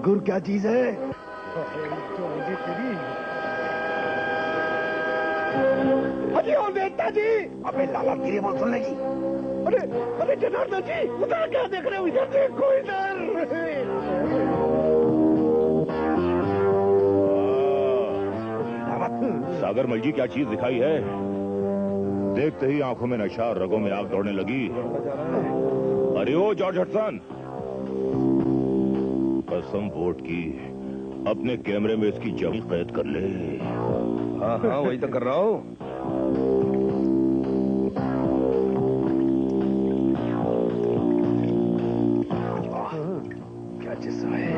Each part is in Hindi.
ठाकुर क्या चीज है? जो मुझे तेरी अरे ओ नेताजी! अबे लाला गिरी बोल सुन लेगी। अरे अरे जनार्दन जी, उधर क्या देख रहे हो? इधर देखो इधर। सागर मल जी क्या चीज दिखाई है? देखते ही आंखों में नशा और रगों में आग दौड़ने लगी। अरे ओ जॉर्ज हडसन, कसम वोट की अपने कैमरे में इसकी जमी कैद कर ले। हाँ हाँ वही तो कर रहा हूँ। क्या जिस्म है,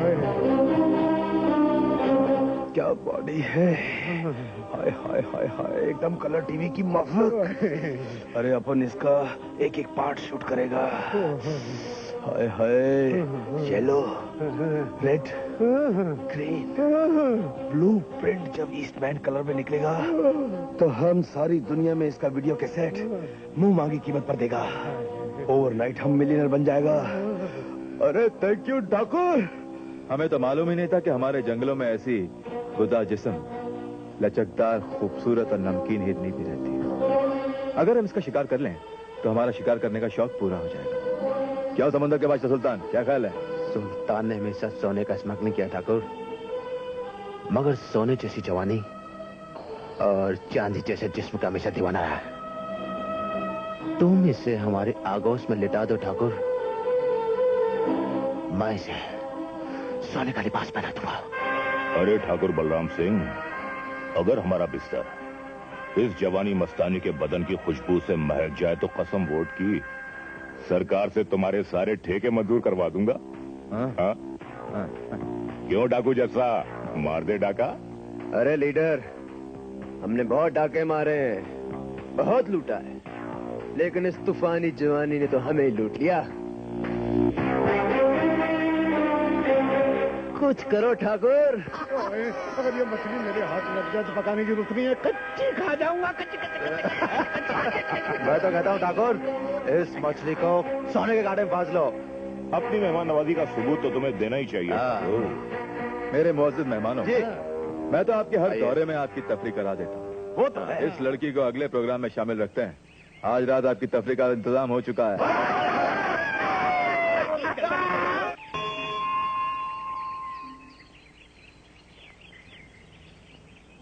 क्या बॉडी है। हाय हाय हाय हाय, एकदम कलर टीवी की माफक। अरे अपन इसका एक एक पार्ट शूट करेगा। Hi hi, yellow, red, green, blue print जब ईस्टमैन कलर में निकलेगा तो हम सारी दुनिया में इसका वीडियो कैसेट मुंह मांगी कीमत पर देगा। ओवरनाइट हम मिलियनर बन जाएगा। अरे थैंक यू ठाकुर। हमें तो मालूम ही नहीं था कि हमारे जंगलों में ऐसी गुदा जिस्म, लचकदार, खूबसूरत और नमकीन हिरनी भी रहती है। अगर हम इसका शिकार कर लें तो हमारा शिकार करने का शौक पूरा हो जाएगा। क्या समंदर के बादशाह सुल्तान, क्या ख्याल है? सुल्तान ने हमेशा सोने का स्मगलिंग किया ठाकुर, मगर सोने जैसी जवानी और चांदी जैसे जिस्म का हमेशा दीवाना रहा। तुम इसे हमारे आगोश में लिटा दो ठाकुर, मैं इसे सोने का लिबास पहना दूंगा। अरे ठाकुर बलराम सिंह, अगर हमारा बिस्तर इस जवानी मस्तानी के बदन की खुशबू से महक जाए तो कसम वोट की सरकार से तुम्हारे सारे ठेके मंजूर करवा दूंगा। हाँ? क्यों डाकू जैसा, मार दे डाका। अरे लीडर, हमने बहुत डाके मारे हैं, बहुत लूटा है, लेकिन इस तूफानी जवानी ने तो हमें ही लूट लिया। कुछ करो ठाकुर। अगर ये मछली मेरे हाथ लग जाए तो पकाने की जरूरत नहीं है, कच्ची खा जाऊंगा। कच्ची मैं तो कहता हूँ ठाकुर, इस मछली को सोने के कांटे में फांस लो। अपनी मेहमान नवाजी का सबूत तो तुम्हें देना ही चाहिए। मेरे मुअज़्ज़िज़ मेहमानों, मैं तो आपके हर दौरे में आपकी तफरीह करा देता हूँ। वो तो है। इस लड़की को अगले प्रोग्राम में शामिल रखते हैं। आज रात आपकी तफरीह का इंतजाम हो चुका है।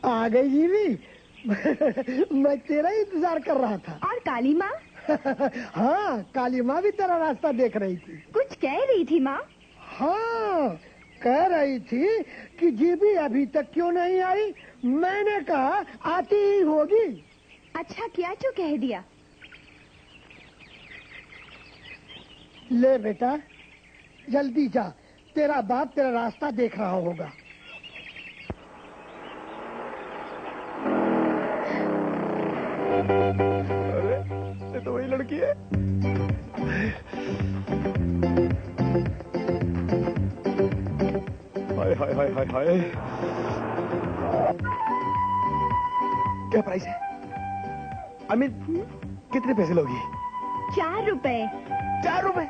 आ गई जीवी। मैं तेरा इंतजार कर रहा था। और काली माँ? हाँ, काली माँ भी तेरा रास्ता देख रही थी। कुछ कह रही थी माँ? हाँ, कह रही थी कि जीवी अभी तक क्यों नहीं आई। मैंने कहा आती ही होगी। अच्छा किया जो कह दिया। ले बेटा, जल्दी जा, तेरा बाप तेरा रास्ता देख रहा होगा। अरे ये तो वही लड़की है। हाय हाय हाय हाय हाय, क्या प्राइस है? आई मीन कितने पैसे लोगी? 4 रुपए। 4 रुपए?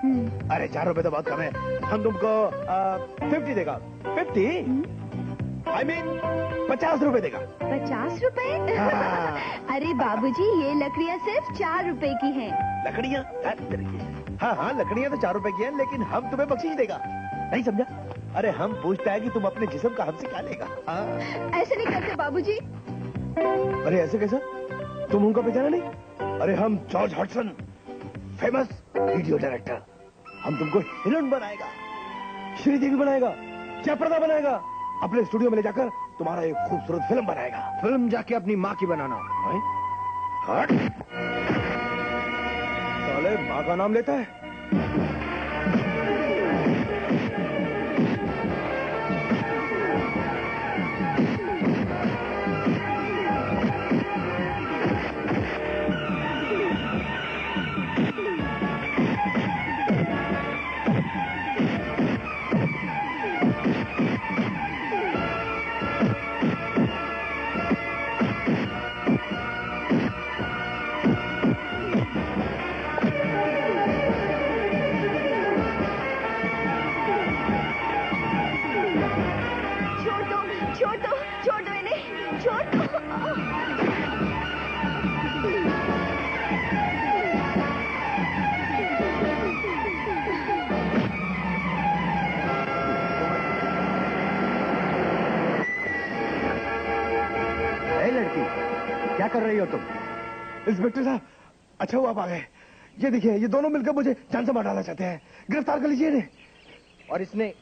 अरे 4 रुपए तो बहुत कम है। हम तुमको 50 देगा। 50? आई मीन 50 रुपए देगा। 50 रुपए? अरे बाबूजी, ये लकड़ियाँ सिर्फ 4 रुपए की हैं। लकड़ियाँ? हाँ हाँ, लकड़ियाँ तो 4 रुपए की हैं, लेकिन हम तुम्हें बख्शीश देगा। नहीं समझा? अरे हम पूछता है कि तुम अपने जिस्म का हमसे क्या लेगा? ऐसे नहीं करते बाबूजी। अरे ऐसे कैसा? तुम उनको पहचाना नहीं? अरे हम George Hudson, famous video director. हम तुमको हीरोइन बनाएगा, श्रीदेवी बनाएगा, जयप्रदा बनाएगा, अपने स्टूडियो में ले जाकर तुम्हारा एक खूबसूरत फिल्म बनाएगा। फिल्म जाके अपनी माँ की बनाना। हट! साले माँ का नाम लेता है। लड़की, क्या कर रही हो तुम? इंस्पेक्टर साहब, अच्छा हुआ आप आ गए। ये देखिए, ये दोनों मिलकर मुझे जान से मार डालना चाहते हैं। गिरफ्तार कर लीजिए इन्हें। और इसने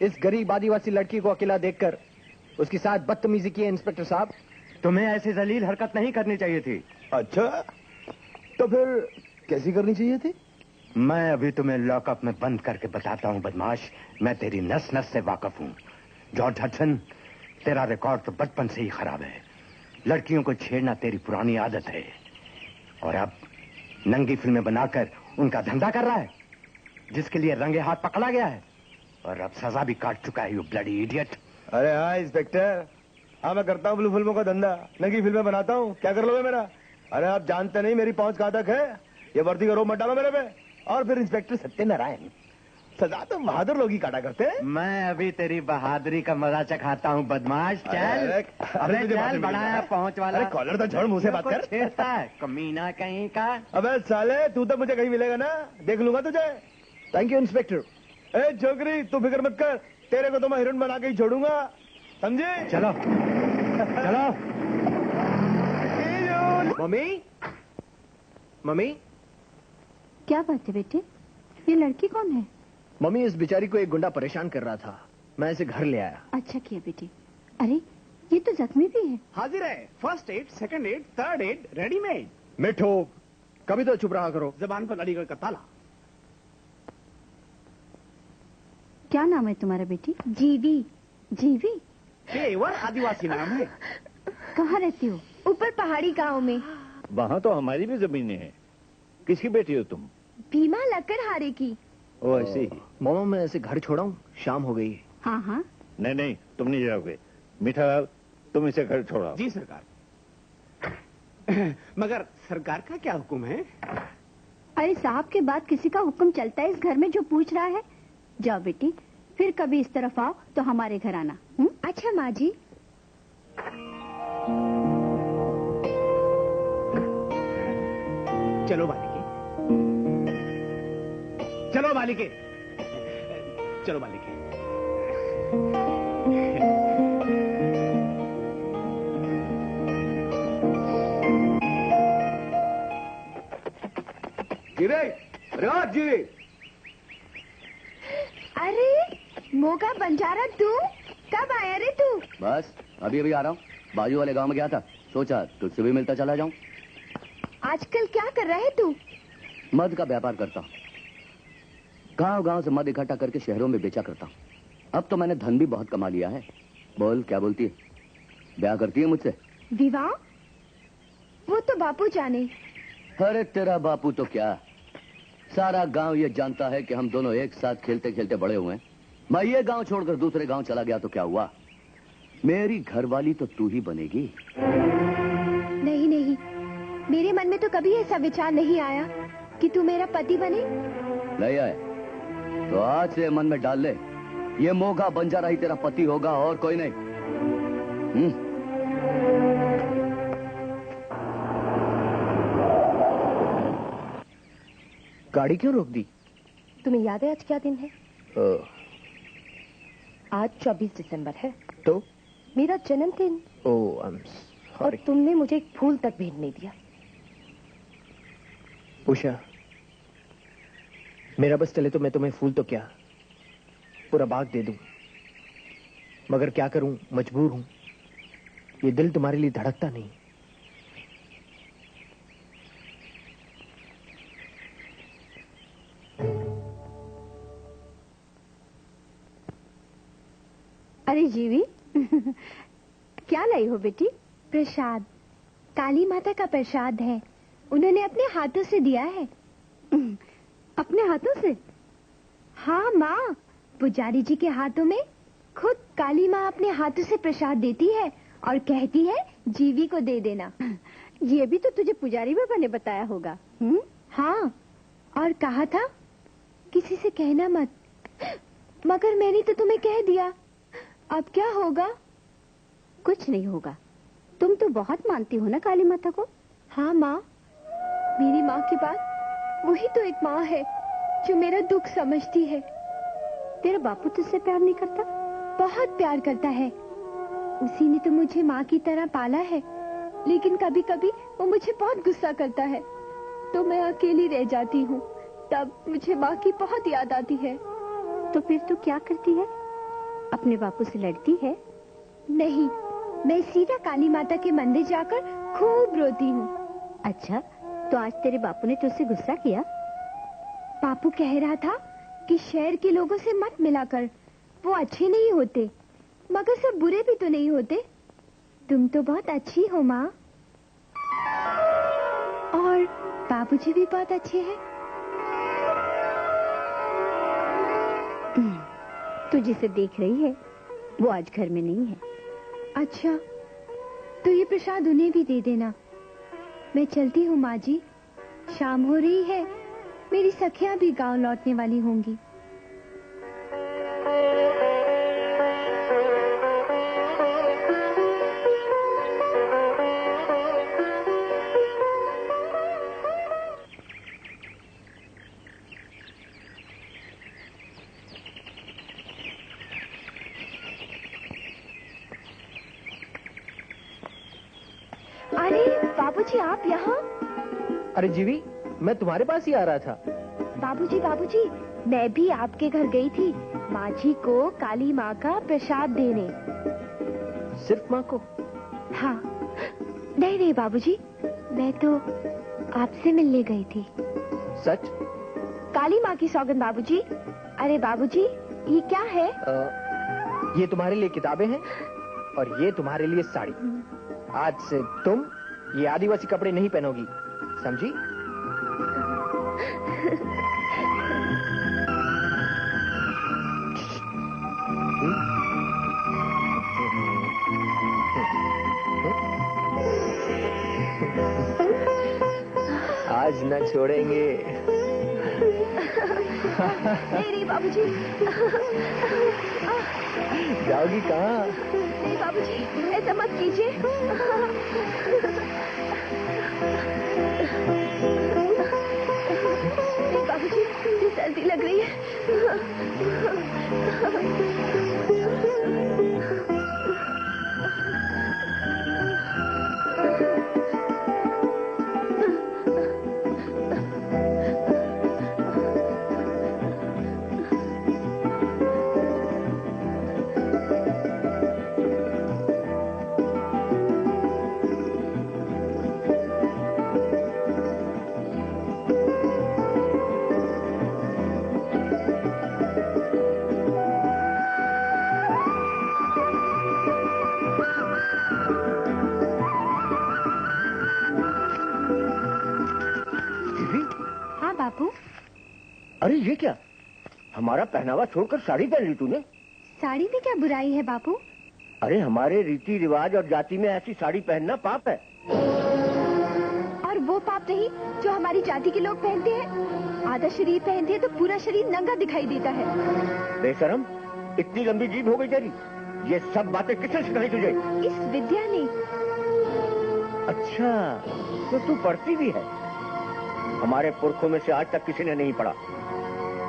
इस गरीब आदिवासी लड़की को अकेला देखकर उसके साथ बदतमीजी की है। इंस्पेक्टर साहब, तुम्हें ऐसी जलील हरकत नहीं करनी चाहिए थी। अच्छा, तो फिर कैसी करनी चाहिए थी? मैं अभी तुम्हें लॉकअप में बंद करके बताता हूँ बदमाश। मैं तेरी नस नस से वाकिफ हूँ। जॉर्ज हडसन, तेरा रिकॉर्ड तो बचपन से ही खराब है। लड़कियों को छेड़ना तेरी पुरानी आदत है, और अब नंगी फिल्में बनाकर उनका धंधा कर रहा है, जिसके लिए रंगे हाथ पकड़ा गया है, और अब सजा भी काट चुका है। You bloody idiot. अरे हाँ इंस्पेक्टर, हाँ मैं करता हूँ ब्लू फिल्मों का धंधा, नंगी फिल्में बनाता हूँ। क्या कर लोगे मेरा? अरे आप जानते नहीं मेरी पहुंच कहाँ तक है। ये वर्दी का रोब मत डालो मेरे पे। और फिर इंस्पेक्टर सत्यनारायण, सजा तो बहादुर लोग ही काटा करते हैं। मैं अभी तेरी बहादुरी का मजा चखाता हूँ बदमाश। चल, अरे तुझे चल, बढ़ाया पहुंच वाला। अरे कॉलर तो छोड़, मुंह से बात कर। छेड़ता है कमीना कहीं का। अबे साले, तू तो मुझे कहीं मिलेगा ना, देख लूंगा तुझे। Thank you inspector. ए छोकरी, तू फिक्र मत कर, तेरे को तो मैं हीरोइन बना के ही छोड़ूंगा, समझे? चलो चलो। Mummy, mummy. क्या बात है बेटे, ये लड़की कौन है? मम्मी, इस बेचारी को एक गुंडा परेशान कर रहा था, मैं इसे घर ले आया। अच्छा किया बेटे। अरे ये तो जख्मी भी है। हाजिर है। First aid, second aid, third aid readymade. मिठो, कभी तो चुप रहा करो। जबान पर अलीगढ़ का ताला। क्या नाम है तुम्हारा बेटी? जीवी। जीवी? केवल आदिवासी नाम है। कहाँ रहती हो? ऊपर पहाड़ी गांव में। वहाँ तो हमारी भी जमीनें हैं। किसकी बेटी हो तुम? भीमा लकड़हारे की। ओ ऐसी। मामा, मैं ऐसे घर छोड़ा हूँ, शाम हो गई है। हाँ हाँ। नहीं नहीं, तुम नहीं जाओगे। मीठा, तुम इसे घर छोड़ाओ। जी सरकार। मगर सरकार का क्या हुक्म है? अरे साहब के बाद किसी का हुक्म चलता है इस घर में जो पूछ रहा है? जाओ बेटी, फिर कभी इस तरफ आओ तो हमारे घर आना। अच्छा माँ जी। चलो बालिके, चलो बालिके, चलो बालिके। जी, अरे मोगा बंजारा, तू कब आया रे तू? बस अभी अभी आ रहा हूँ। बाजू वाले गांव में गया था, सोचा तुझसे भी मिलता चला जाऊं। आजकल क्या कर रहा है तू? मद का व्यापार करता हूँ। गांव गांव से मद इकट्ठा करके शहरों में बेचा करता हूँ। अब तो मैंने धन भी बहुत कमा लिया है। बोल, क्या बोलती है? ब्याह करती है मुझसे? विवाह? वो तो बापू जाने। अरे तेरा बापू तो क्या, सारा गांव ये जानता है कि हम दोनों एक साथ खेलते खेलते बड़े हुए हैं। मैं ये गांव छोड़कर दूसरे गांव चला गया तो क्या हुआ? मेरी घरवाली तो तू ही बनेगी। नहीं नहीं, मेरे मन में तो कभी ऐसा विचार नहीं आया कि तू मेरा पति बने। नहीं आए तो आज से मन में डाल ले, ये मोगा बंजारा ही तेरा पति होगा और कोई नहीं। गाड़ी क्यों रोक दी? तुम्हें याद है आज क्या दिन है? आज 24 दिसंबर है। तो मेरा जन्मदिन। ओह, और तुमने मुझे एक फूल तक भेंट नहीं दिया। उषा, मेरा बस चले तो मैं तुम्हें फूल तो क्या, पूरा बाग दे दूं। मगर क्या करूं, मजबूर हूं। ये दिल तुम्हारे लिए धड़कता नहीं। अरे जीवी, क्या लाई हो बेटी? प्रसाद, काली माता का प्रसाद है। उन्होंने अपने हाथों से दिया है। अपने हाथों से? हाँ माँ, पुजारी जी के हाथों में खुद काली माँ अपने हाथों से प्रसाद देती है और कहती है जीवी को दे देना। ये भी तो तुझे पुजारी बाबा ने बताया होगा। हाँ, और कहा था किसी से कहना मत। मगर मैंने तो तुम्हें कह दिया। अब क्या होगा? कुछ नहीं होगा। तुम तो बहुत मानती हो ना काली माता को। हाँ माँ, मेरी माँ के बाद वही तो एक माँ है जो मेरा दुख समझती है। तेरा बापू तुझसे प्यार नहीं करता? बहुत प्यार करता है। उसी ने तो मुझे माँ की तरह पाला है। लेकिन कभी कभी वो मुझे बहुत गुस्सा करता है, तो मैं अकेली रह जाती हूँ। तब मुझे माँ की बहुत याद आती है। तो फिर तू क्या करती है? अपने बापू से लड़ती है? नहीं, मैं सीधा काली माता के मंदिर जाकर खूब रोती हूँ। अच्छा, तो आज तेरे बापू ने तुझसे गुस्सा किया? बापू कह रहा था कि शहर के लोगों से मत मिला कर, वो अच्छे नहीं होते। मगर सब बुरे भी तो नहीं होते। तुम तो बहुत अच्छी हो माँ। और बाबूजी भी बहुत अच्छे हैं। तू जिसे देख रही है वो आज घर में नहीं है। अच्छा, तो ये प्रसाद उन्हें भी दे देना। मैं चलती हूँ माँ जी, शाम हो रही है। मेरी सखियां भी गांव लौटने वाली होंगी। अरे बाबूजी, आप यहाँ? अरे जीवी, मैं तुम्हारे पास ही आ रहा था। बाबूजी, मैं भी आपके घर गई थी माँ जी को काली माँ का प्रसाद देने। सिर्फ माँ को? हाँ। नहीं बाबूजी, मैं तो आपसे मिलने गई थी। सच? काली माँ की सौगंध बाबूजी। अरे बाबूजी, ये क्या है? ये तुम्हारे लिए किताबें हैं और ये तुम्हारे लिए साड़ी। आज से तुम ये आदिवासी कपड़े नहीं पहनोगी, समझी? आज न छोड़ेंगे। नहीं बाबूजी। जाओगी कहाँ? नहीं बाबूजी, ऐसा मत कीजिए। नहीं बाबूजी, मुझे सर्दी लग रही है। अरे ये क्या, हमारा पहनावा छोड़कर साड़ी पहन ली तूने? साड़ी में क्या बुराई है बापू? अरे हमारे रीति रिवाज और जाति में ऐसी साड़ी पहनना पाप है। और वो पाप नहीं जो हमारी जाति के लोग पहनते हैं। आधा शरीर पहनते हैं तो पूरा शरीर नंगा दिखाई देता है। बेशरम, इतनी लंबी जीभ हो गई तेरी। ये सब बातें किसने सिखाई तुझे? इस विद्या ने। अच्छा, तो तू पढ़ती भी है? हमारे पुरखों में से आज तक किसी ने नहीं पढ़ा।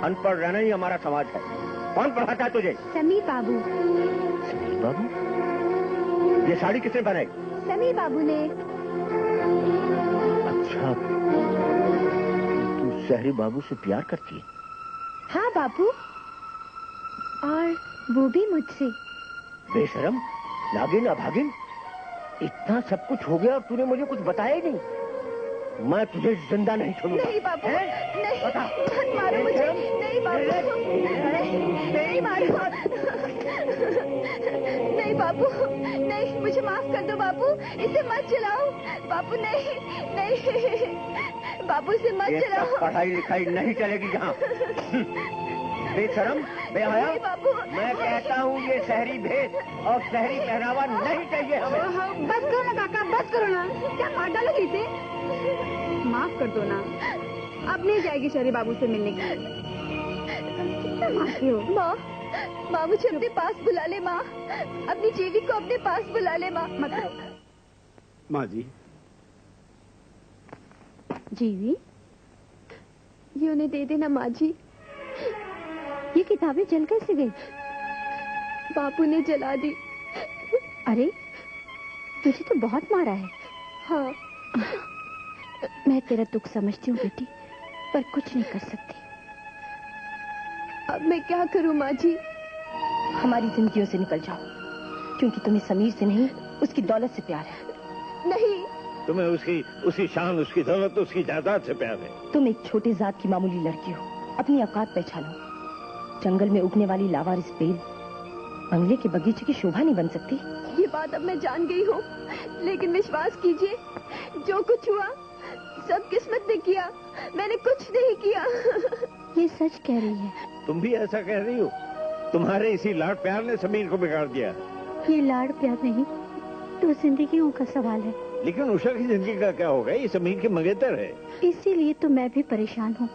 अनपढ़ रहना ही हमारा समाज है। कौन पढ़ाता है तुझे? समीर बाबू। समीर बाबू? ये साड़ी किसने पहनाई? समीर बाबू ने। अच्छा, तू शहरी बाबू से प्यार करती है? हाँ बाबू, और वो भी मुझसे। बेशरम, नागिन, अभागिन, इतना सब कुछ हो गया और तूने मुझे कुछ बताया ही नहीं। मैं तुझे जिंदा नहीं छोड़ूंगा। नहीं बाबू, नहीं, मत मारो मुझे। नहीं बाबू, नहीं मारो। नहीं बाबू, नहीं, मुझे माफ कर दो बाबू। इसे मत चलाओ बाबू। नहीं नहीं बाबू, इसे मत चलाओ। पढ़ाई लिखाई नहीं चलेगी यहाँ। बेशरम, बेहया, मैं कहता हूँ ये शहरी भेष और शहरी पहनावा नहीं चाहिए हमें। बस करो ना काका, बस करो ना। क्या मार डालोगे इसे? माफ कर दो ना, अब नहीं जाएगी शहरी बाबू से मिलने के लिए। माँ, माँ मुझे अपने पास बुला ले। माँ, अपनी जीवी को अपने पास बुला ले। माँ मत रो। माँ जी। जीवी, ये उन्हें दे देना माँ जी। ये किताबें जल कैसे गई? बापू ने जला दी। अरे, तुझे तो बहुत मारा है। हाँ, मैं तेरा दुख समझती हूँ बेटी, पर कुछ नहीं कर सकती। अब मैं क्या करूँ माँ जी? हमारी जिंदगियों से निकल जाओ, क्योंकि तुम्हें समीर से नहीं, उसकी दौलत से प्यार है। नहीं, तुम्हें उसकी शान, उसकी दौलत, उसकी जायदाद से प्यार है। तुम एक छोटी जात की मामूली लड़की हो, अपनी औकात पहचानो। जंगल में उगने वाली लावारिस बेल बंगले के बगीचे की शोभा नहीं बन सकती। ये बात अब मैं जान गई हूँ, लेकिन विश्वास कीजिए, जो कुछ हुआ सब किस्मत ने किया, मैंने कुछ नहीं किया। ये सच कह रही है। तुम भी ऐसा कह रही हो? तुम्हारे इसी लाड प्यार ने समीर को बिगाड़ दिया। ये लाड प्यार नहीं तो जिंदगियों का सवाल है। लेकिन उषा की जिंदगी का क्या होगा? ये समीर के मंगेतर है। इसीलिए तो मैं भी परेशान हूँ,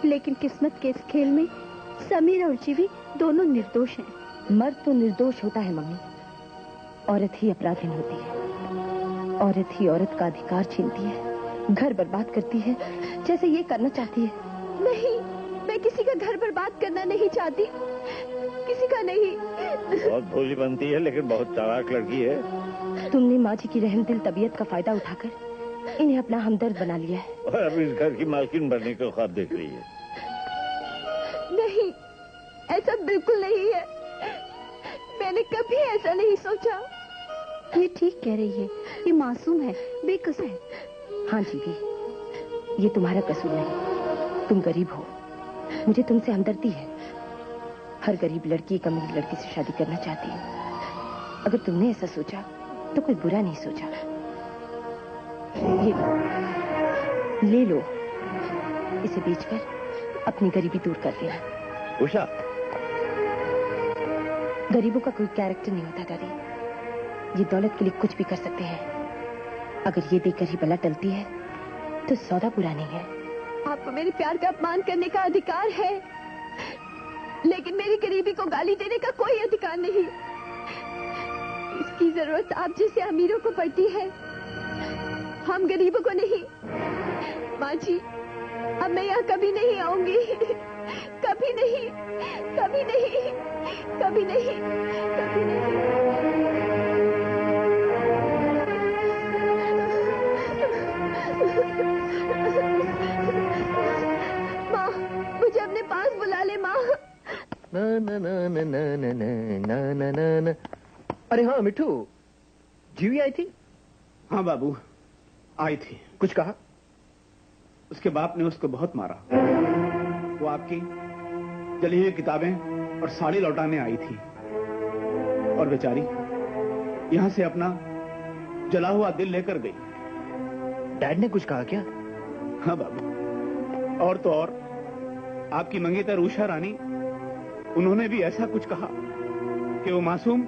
लेकिन किस्मत के इस खेल में समीर और जीवी दोनों निर्दोष हैं। मर्द तो निर्दोष होता है मम्मी, औरत ही अपराधी होती है। औरत ही औरत का अधिकार छीनती है, घर बर्बाद करती है, जैसे ये करना चाहती है। नहीं, मैं किसी का घर बर्बाद करना नहीं चाहती, किसी का नहीं। बहुत भोली बनती है, लेकिन बहुत चालाक लड़की है। तुमने माँ जी की रहमदिल तबीयत का फायदा उठाकर इन्हें अपना हमदर्द बना लिया है, और अब इस घर की मालकिन बनने का ख्वाब देख रही है। नहीं, ऐसा बिल्कुल नहीं है। मैंने कभी ऐसा नहीं सोचा। ये ठीक कह रही है, ये मासूम है, बेकसूर है। हाँ जीवी, ये तुम्हारा कसूर नहीं, तुम गरीब हो, मुझे तुमसे हमदर्दी है। हर गरीब लड़की एक अमीर लड़की से शादी करना चाहती है। अगर तुमने ऐसा सोचा तो कोई बुरा नहीं सोचा। ये लो, ले लो, इसे बेचकर अपनी गरीबी दूर कर लेना। उषा, गरीबों का कोई कैरेक्टर नहीं होता दादी, ये दौलत के लिए कुछ भी कर सकते हैं। अगर ये देकर ही बला टलती है तो सौदा बुरा नहीं है। आपको मेरे प्यार का अपमान करने का अधिकार है, लेकिन मेरी गरीबी को गाली देने का कोई अधिकार नहीं। इसकी जरूरत आप जैसे अमीरों को पड़ती है, हम गरीबों को नहीं। माँ जी, अब मैं यहाँ कभी नहीं आऊंगी, कभी नहीं, कभी नहीं, कभी नहीं, कभी नहीं। माँ, मुझे अपने पास बुला ले माँ। ना ना ना ना ना ना ना ना ना ना। अरे हाँ मिठू, जीवी आई थी? हाँ बाबू, आई थी। कुछ कहा? उसके बाप ने उसको बहुत मारा। वो आपकी जली हुई किताबें और साड़ी लौटाने आई थी, और बेचारी यहां से अपना जला हुआ दिल लेकर गई। डैड ने कुछ कहा क्या? हाँ बाबू, और तो और आपकी मंगेतर उषा रानी, उन्होंने भी ऐसा कुछ कहा कि वो मासूम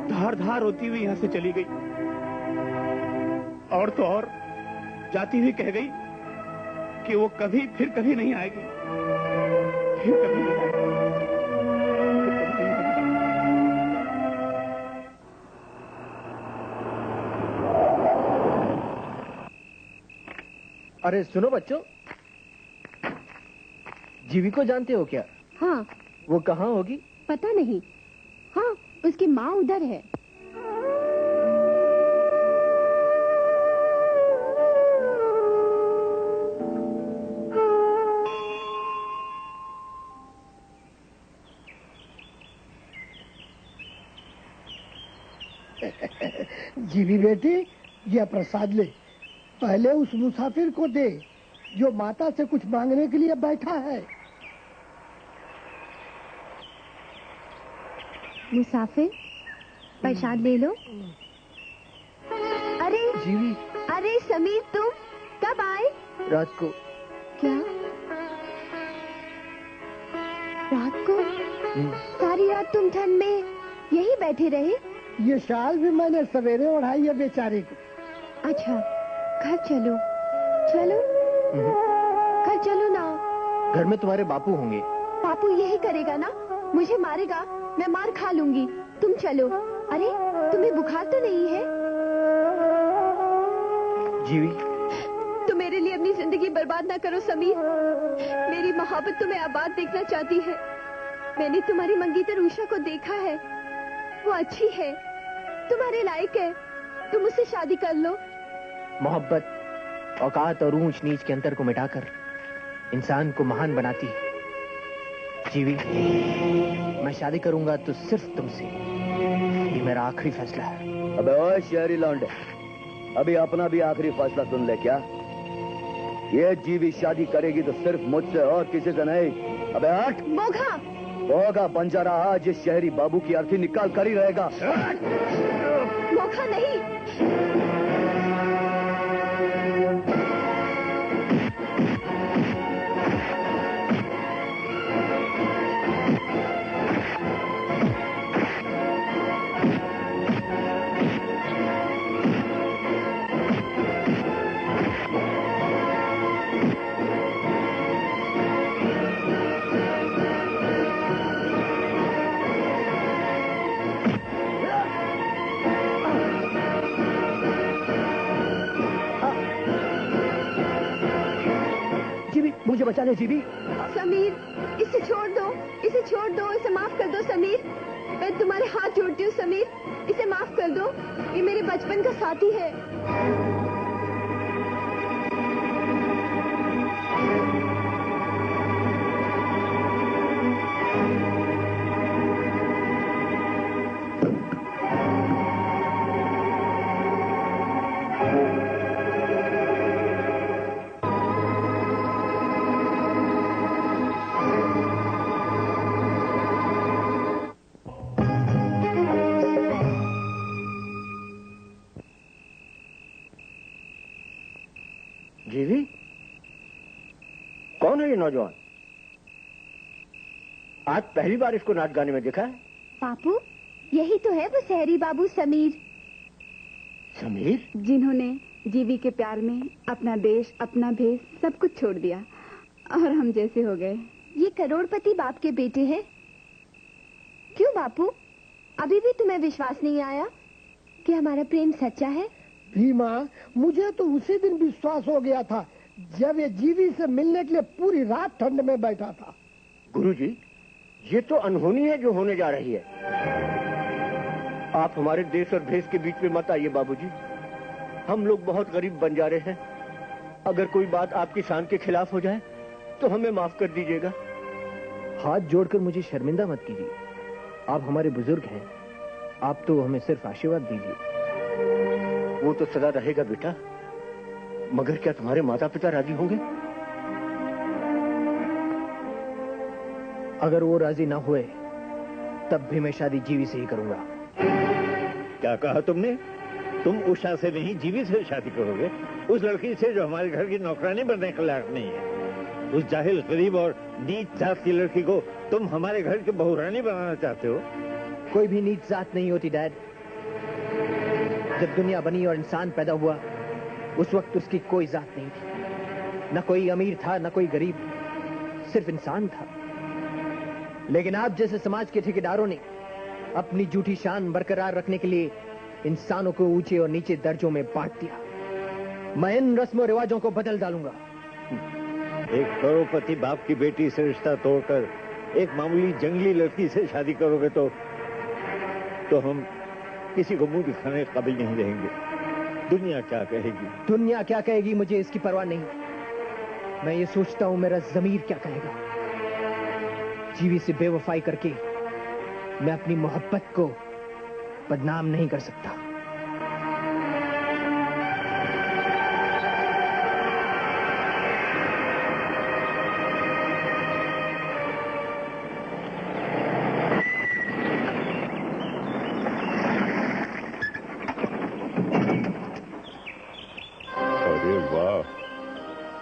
धार धार होती हुई यहां से चली गई। और तो और जाती हुई कह गई कि वो कभी फिर कभी नहीं आएगी, फिर कभी नहीं आएगी। अरे सुनो बच्चों, जीवी को जानते हो क्या? हाँ। वो कहाँ होगी? पता नहीं। हाँ, उसकी माँ उधर है। जीवी बेटी, यह प्रसाद ले, पहले उस मुसाफिर को दे जो माता से कुछ मांगने के लिए बैठा है। मुसाफिर, प्रसाद ले लो। अरे जीवी, अरे समीर, तुम कब आए? रात को। क्या? रात को? सारी रात तुम ठंड में यही बैठे रहे? ये शाल भी मैंने सवेरे ओढ़ाई है बेचारे को। अच्छा, घर चलो, चलो, घर चलो ना। घर में तुम्हारे बापू होंगे। पापू यही करेगा ना, मुझे मारेगा, मैं मार खा लूंगी। तुम चलो। अरे, तुम्हें बुखार तो नहीं है? जीवी, तुम मेरे लिए अपनी जिंदगी बर्बाद ना करो समीर। मेरी मोहब्बत तुम्हें आबाद देखना चाहती है। मैंने तुम्हारी मंगीतर उषा को देखा है, वो अच्छी है, तुम्हारे लायक है, तुम उससे शादी कर लो। मोहब्बत औकात और ऊंच नीच के अंतर को मिटाकर इंसान को महान बनाती है। जीवी, मैं शादी करूंगा तो सिर्फ तुमसे। ये मेरा आखिरी फैसला है। अबे ओए शहरी लौंडे, अभी अपना भी आखिरी फैसला सुन ले क्या? ये जीवी शादी करेगी तो सिर्फ मुझसे और किसी से नहीं। अबे हट। मोघा मोघा बंजारा आज इस शहरी बाबू की अर्थी निकाल कर ही रहेगा। मोघा नहीं। मुझे बचा ले जीवी। समीर, इसे छोड़ दो, इसे छोड़ दो, इसे माफ कर दो समीर। मैं तुम्हारे हाथ जोड़ती हूँ समीर, इसे माफ कर दो। ये मेरे बचपन का साथी है। जीवी, कौन है ये नौजवान? आज पहली बार इसको नाच गाने में देखा है। बापू, यही तो है वो शहरी बाबू समीर। समीर? जिन्होंने जीवी के प्यार में अपना देश, अपना भेष सब कुछ छोड़ दिया और हम जैसे हो गए। ये करोड़पति बाप के बेटे हैं। क्यों बापू, अभी भी तुम्हें विश्वास नहीं आया कि हमारा प्रेम सच्चा है? भीमा, मुझे तो उसी दिन विश्वास हो गया था जब ये जीवी से मिलने के लिए पूरी रात ठंड में बैठा था। गुरुजी, ये तो अनहोनी है जो होने जा रही है। आप हमारे देश और भेष के बीच में मत आइए बाबूजी। हम लोग बहुत गरीब बंजारे हैं। अगर कोई बात आपकी शान के खिलाफ हो जाए तो हमें माफ कर दीजिएगा। हाथ जोड़कर मुझे शर्मिंदा मत कीजिए। आप हमारे बुजुर्ग हैं। आप तो हमें सिर्फ आशीर्वाद दीजिए। वो तो सदा रहेगा बेटा, मगर क्या तुम्हारे माता पिता राजी होंगे? अगर वो राजी ना हुए तब भी मैं शादी जीवी से ही करूंगा। क्या कहा तुमने? तुम उषा से नहीं जीवी से शादी करोगे? उस लड़की से जो हमारे घर की नौकरानी बनने के लायक नहीं है। उस जाहिल, गरीब और नीच जात की लड़की को तुम हमारे घर की बहुरानी बनाना चाहते हो? कोई भी नीच जात नहीं होती डैड। जब दुनिया बनी और इंसान पैदा हुआ उस वक्त उसकी कोई जात नहीं थी। न कोई अमीर था न कोई गरीब, सिर्फ इंसान था। लेकिन आप जैसे समाज के ठेकेदारों ने अपनी झूठी शान बरकरार रखने के लिए इंसानों को ऊंचे और नीचे दर्जों में बांट दिया। मैं इन रस्मों रिवाजों को बदल डालूंगा। एक करोड़पति बाप की बेटी से रिश्ता तोड़कर एक मामूली जंगली लड़की से शादी करोगे तो हम किसी को मुंह दिखाने के काबिल नहीं रहेंगे। दुनिया क्या कहेगी? दुनिया क्या कहेगी मुझे इसकी परवाह नहीं। मैं ये सोचता हूं मेरा ज़मीर क्या कहेगा। जीवी से बेवफाई करके मैं अपनी मोहब्बत को बदनाम नहीं कर सकता।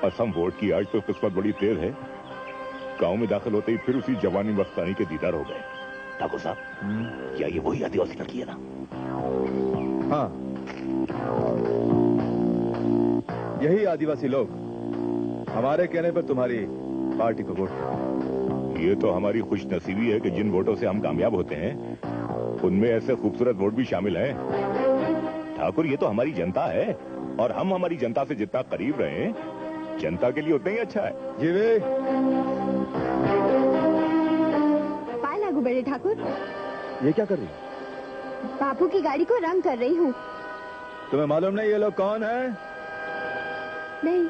असम वोट की आज तो किस्मत बड़ी तेज है। गांव में दाखिल होते ही फिर उसी जवानी मस्तानी के दीदार हो गए। ठाकुर साहब, क्या ये वही आदिवासी लड़की है ना? हाँ, यही आदिवासी लोग हमारे कहने पर तुम्हारी पार्टी को वोट किया। ये तो हमारी खुशनसीबी है कि जिन वोटों से हम कामयाब होते हैं उनमें ऐसे खूबसूरत वोट भी शामिल हैं। ठाकुर, ये तो हमारी जनता है और हम हमारी जनता से जितना करीब रहे जनता के लिए उतना ही अच्छा है। जीवे, पाए लागू बड़े ठाकुर। ये क्या कर रही? बापू की गाड़ी को रंग कर रही हूँ। तुम्हें मालूम नहीं ये लोग कौन है? नहीं।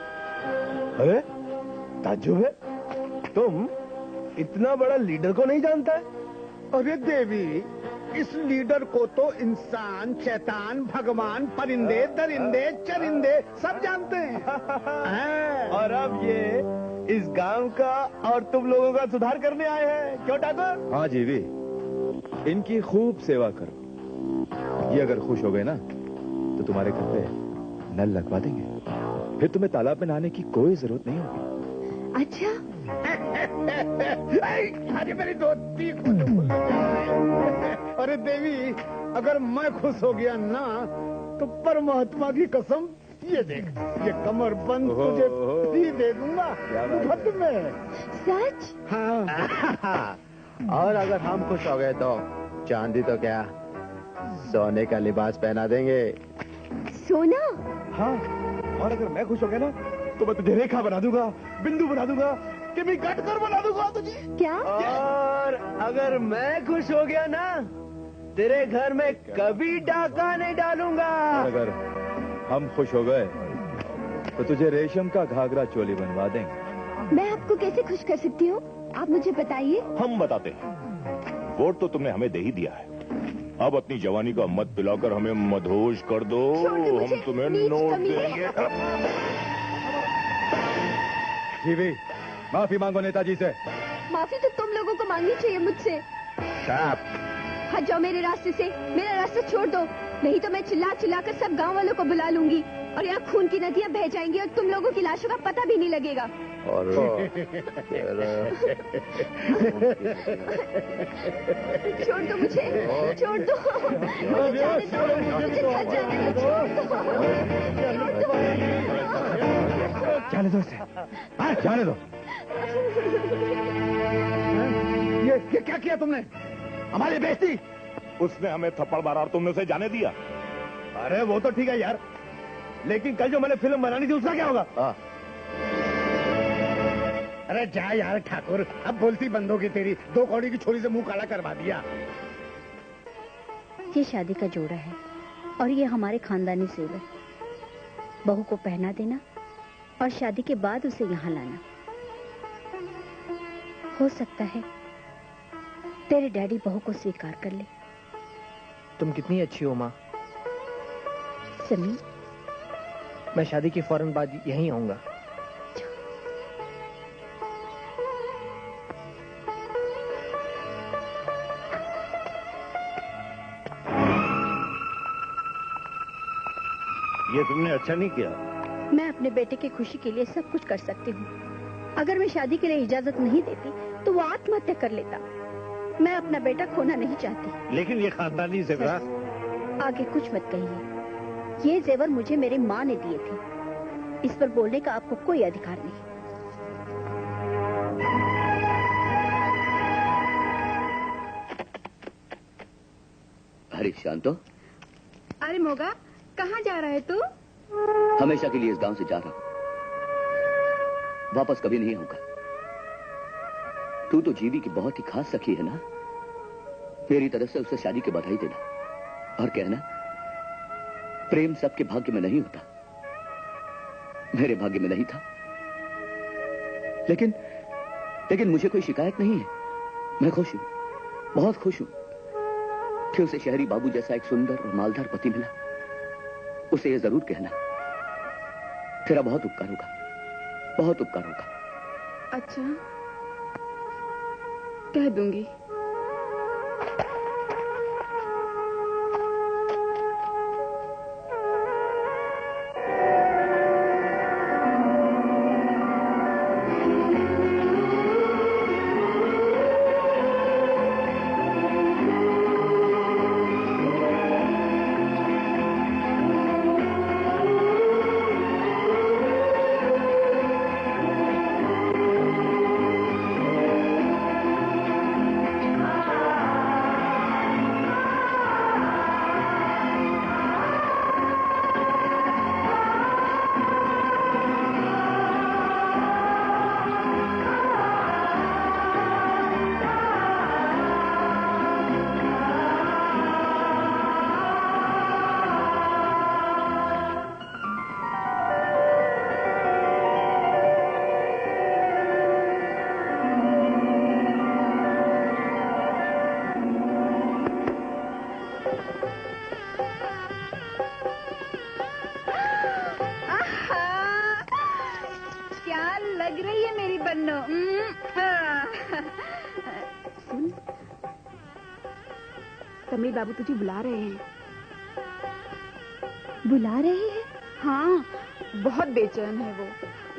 अरे ताज्जुब है, तुम इतना बड़ा लीडर को नहीं जानता है? अरे देवी, इस लीडर को तो इंसान, शैतान, भगवान, परिंदे, दरिंदे, चरिंदे सब जानते हैं। और अब ये इस गांव का और तुम लोगों का सुधार करने आए हैं, क्यों ठाकुर? हाँ जीवी, इनकी खूब सेवा करो। ये अगर खुश हो गए ना तो तुम्हारे घर पे नल लगवा देंगे, फिर तुम्हें तालाब में नहाने की कोई जरूरत नहीं होगी। अच्छा। अरे मेरी दोस्ती। अरे देवी, अगर मैं खुश हो गया ना तो परमात्मा की कसम, ये देख, ये कमर बंद तुझे फ्री दे दूंगा मुफ्त में। सच? हाँ। और अगर हम खुश हो गए तो चांदी तो क्या, सोने का लिबास पहना देंगे। सोना? हाँ, और अगर मैं खुश हो गया ना तो मैं तुझे रेखा बना दूंगा, बिंदु बना दूंगा, कि भी कट कर बना दूंगा तुझे। क्या? और अगर मैं खुश हो गया ना, तेरे घर में कभी डाका नहीं डालूंगा। और अगर हम खुश हो गए तो तुझे रेशम का घाघरा चोली बनवा देंगे। मैं आपको कैसे खुश कर सकती हूँ, आप मुझे बताइए। हम बताते हैं। वोट तो तुमने हमें दे ही दिया है, अब अपनी जवानी का मत पिलाकर हमें मदहोश कर दो, हम तुम्हें नोट देंगे। जीवी, माफी मांगो नेताजी से। माफी तो तुम लोगों को मांगनी चाहिए मुझसे। हट जाओ मेरे रास्ते से, मेरा रास्ता छोड़ दो, नहीं तो मैं चिल्ला चिल्ला कर सब गांव वालों को बुला लूंगी और यहाँ खून की नदियाँ बह जाएंगी और तुम लोगों की लाशों का पता भी नहीं लगेगा। और छोड़ दो मुझे, छोड़ दो, मुझे जाने दो, मुझे घर जाने दो, छोड़ दो। जाने दो इसे, जाने दो। ये क्या किया तुमने? हमारी बेइज्जती। उसने हमें थप्पड़ मारा और तुमने उसे जाने दिया। अरे वो तो ठीक है यार, लेकिन कल जो मैंने फिल्म बनानी थी उसका क्या होगा? अरे जा यार ठाकुर, अब बोलती बंद होगी तेरी। 2 कौड़ी की छोरी से मुंह काला करवा दिया। ये शादी का जोड़ा है और ये हमारे खानदानी सेवर। बहू को पहना देना और शादी के बाद उसे यहाँ लाना। हो सकता है तेरे डैडी बहू को स्वीकार कर ले। तुम कितनी अच्छी हो माँ। समी, मैं शादी के फौरन बाद यहीं आऊंगा। ये तुमने अच्छा नहीं किया। मैं अपने बेटे की खुशी के लिए सब कुछ कर सकती हूँ। अगर मैं शादी के लिए इजाजत नहीं देती तो वो आत्महत्या कर लेता। मैं अपना बेटा खोना नहीं चाहती। लेकिन ये खानदानी जेवरा। आगे कुछ मत कहिए। ये जेवर मुझे मेरी माँ ने दिए थे। इस पर बोलने का आपको कोई अधिकार नहीं। अरे शांतो। अरे मोगा, कहाँ जा रहा है तू? हमेशा के लिए इस गांव से जा रहा हूं, वापस कभी नहीं आऊंगा। तू तो जीवी की बहुत ही खास सखी है ना, मेरी तरफ से उसे शादी की बधाई देना और कहना प्रेम सबके भाग्य में नहीं होता। मेरे भाग्य में नहीं था, लेकिन मुझे कोई शिकायत नहीं है। मैं खुश हूं, बहुत खुश हूं कि उसे शहरी बाबू जैसा एक सुंदर और मालदार पति मिला। उसे ये जरूर कहना तेरा बहुत उपकार होगा, बहुत उपकार होगा। अच्छा, कह दूंगी। लग रही है मेरी बन्नो। सुन, समीर बाबू तुझे बुला रहे हैं। बुला रहे हैं? हाँ, बहुत बेचैन है वो।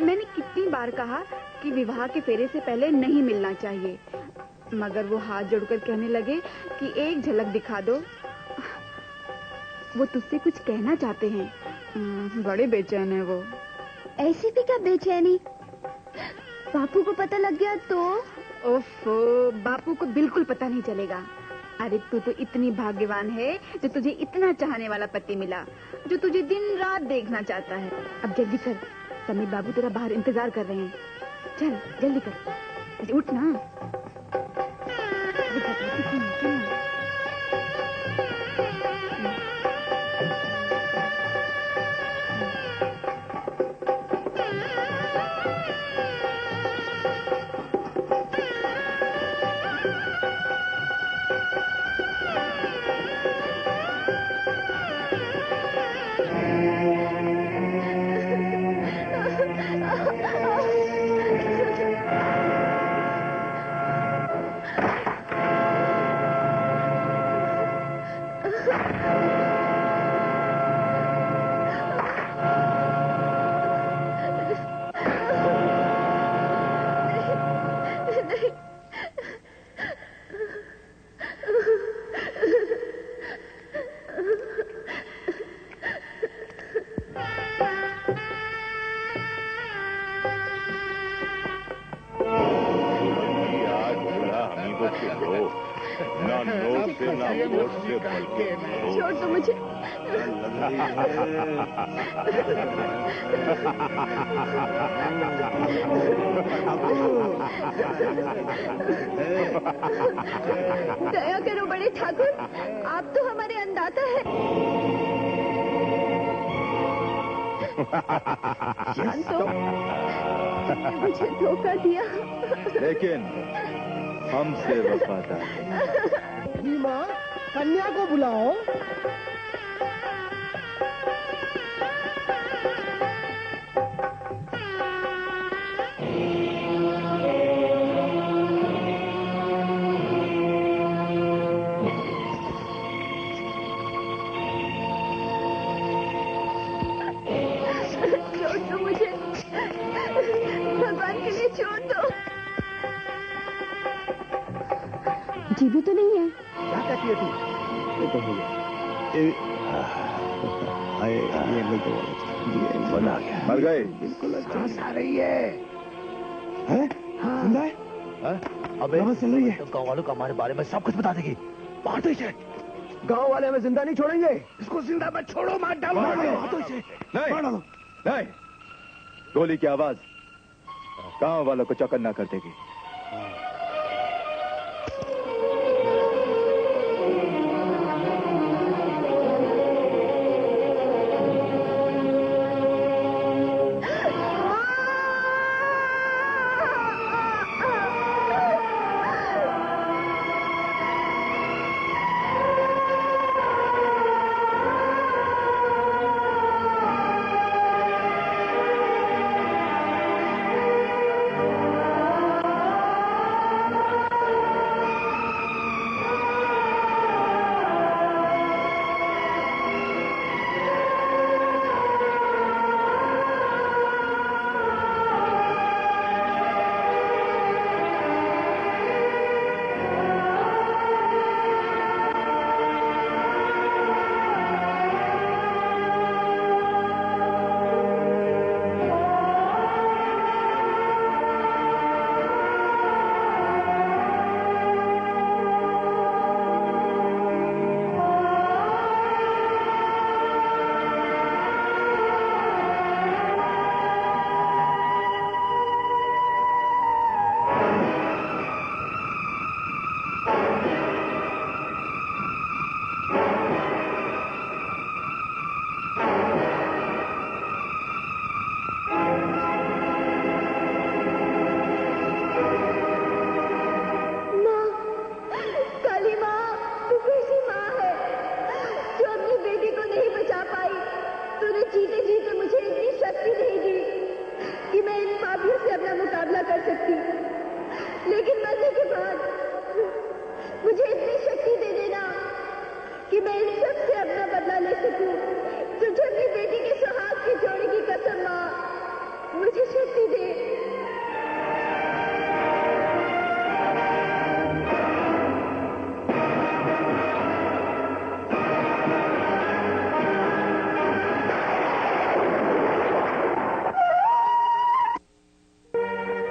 मैंने कितनी बार कहा कि विवाह के फेरे से पहले नहीं मिलना चाहिए, मगर वो हाथ जोड़कर कहने लगे कि एक झलक दिखा दो। वो तुझसे कुछ कहना चाहते हैं। बड़े बेचैन है वो। ऐसी भी क्या बेचैनी? बापू को पता लग गया तो? ओफो, बापू को बिल्कुल पता नहीं चलेगा। अरे तू तो इतनी भाग्यवान है जो तुझे इतना चाहने वाला पति मिला, जो तुझे दिन रात देखना चाहता है। अब जल्दी कर, समीर बाबू तेरा बाहर इंतजार कर रहे हैं। चल जल्दी कर, उठ ना। छोड़ दो मुझे। दया करो बड़े ठाकुर, आप तो हमारे अन्नदाता है। शांतो, मुझे धोखा दिया, लेकिन हमसे वफादार। भीमा, कन्या को बुलाओ। छोड़ दो मुझे, भगवान के लिए छोड़ दो। जीवी तो नहीं है? क्या कहती है तू? मर गए। बिल्कुल सांस आ रही है। जिंदा है? अबे चल रही है तो गाँव वालों को हमारे बारे में सब कुछ बता देगी। मार दो इसे। गांव वाले हमें जिंदा नहीं छोड़ेंगे। इसको जिंदा मत छोड़ो, मार डालो। मार दो इसे। नहीं, गोली की आवाज गांव वालों को चौकन्ना कर देगी। मुझे शक्ति दे।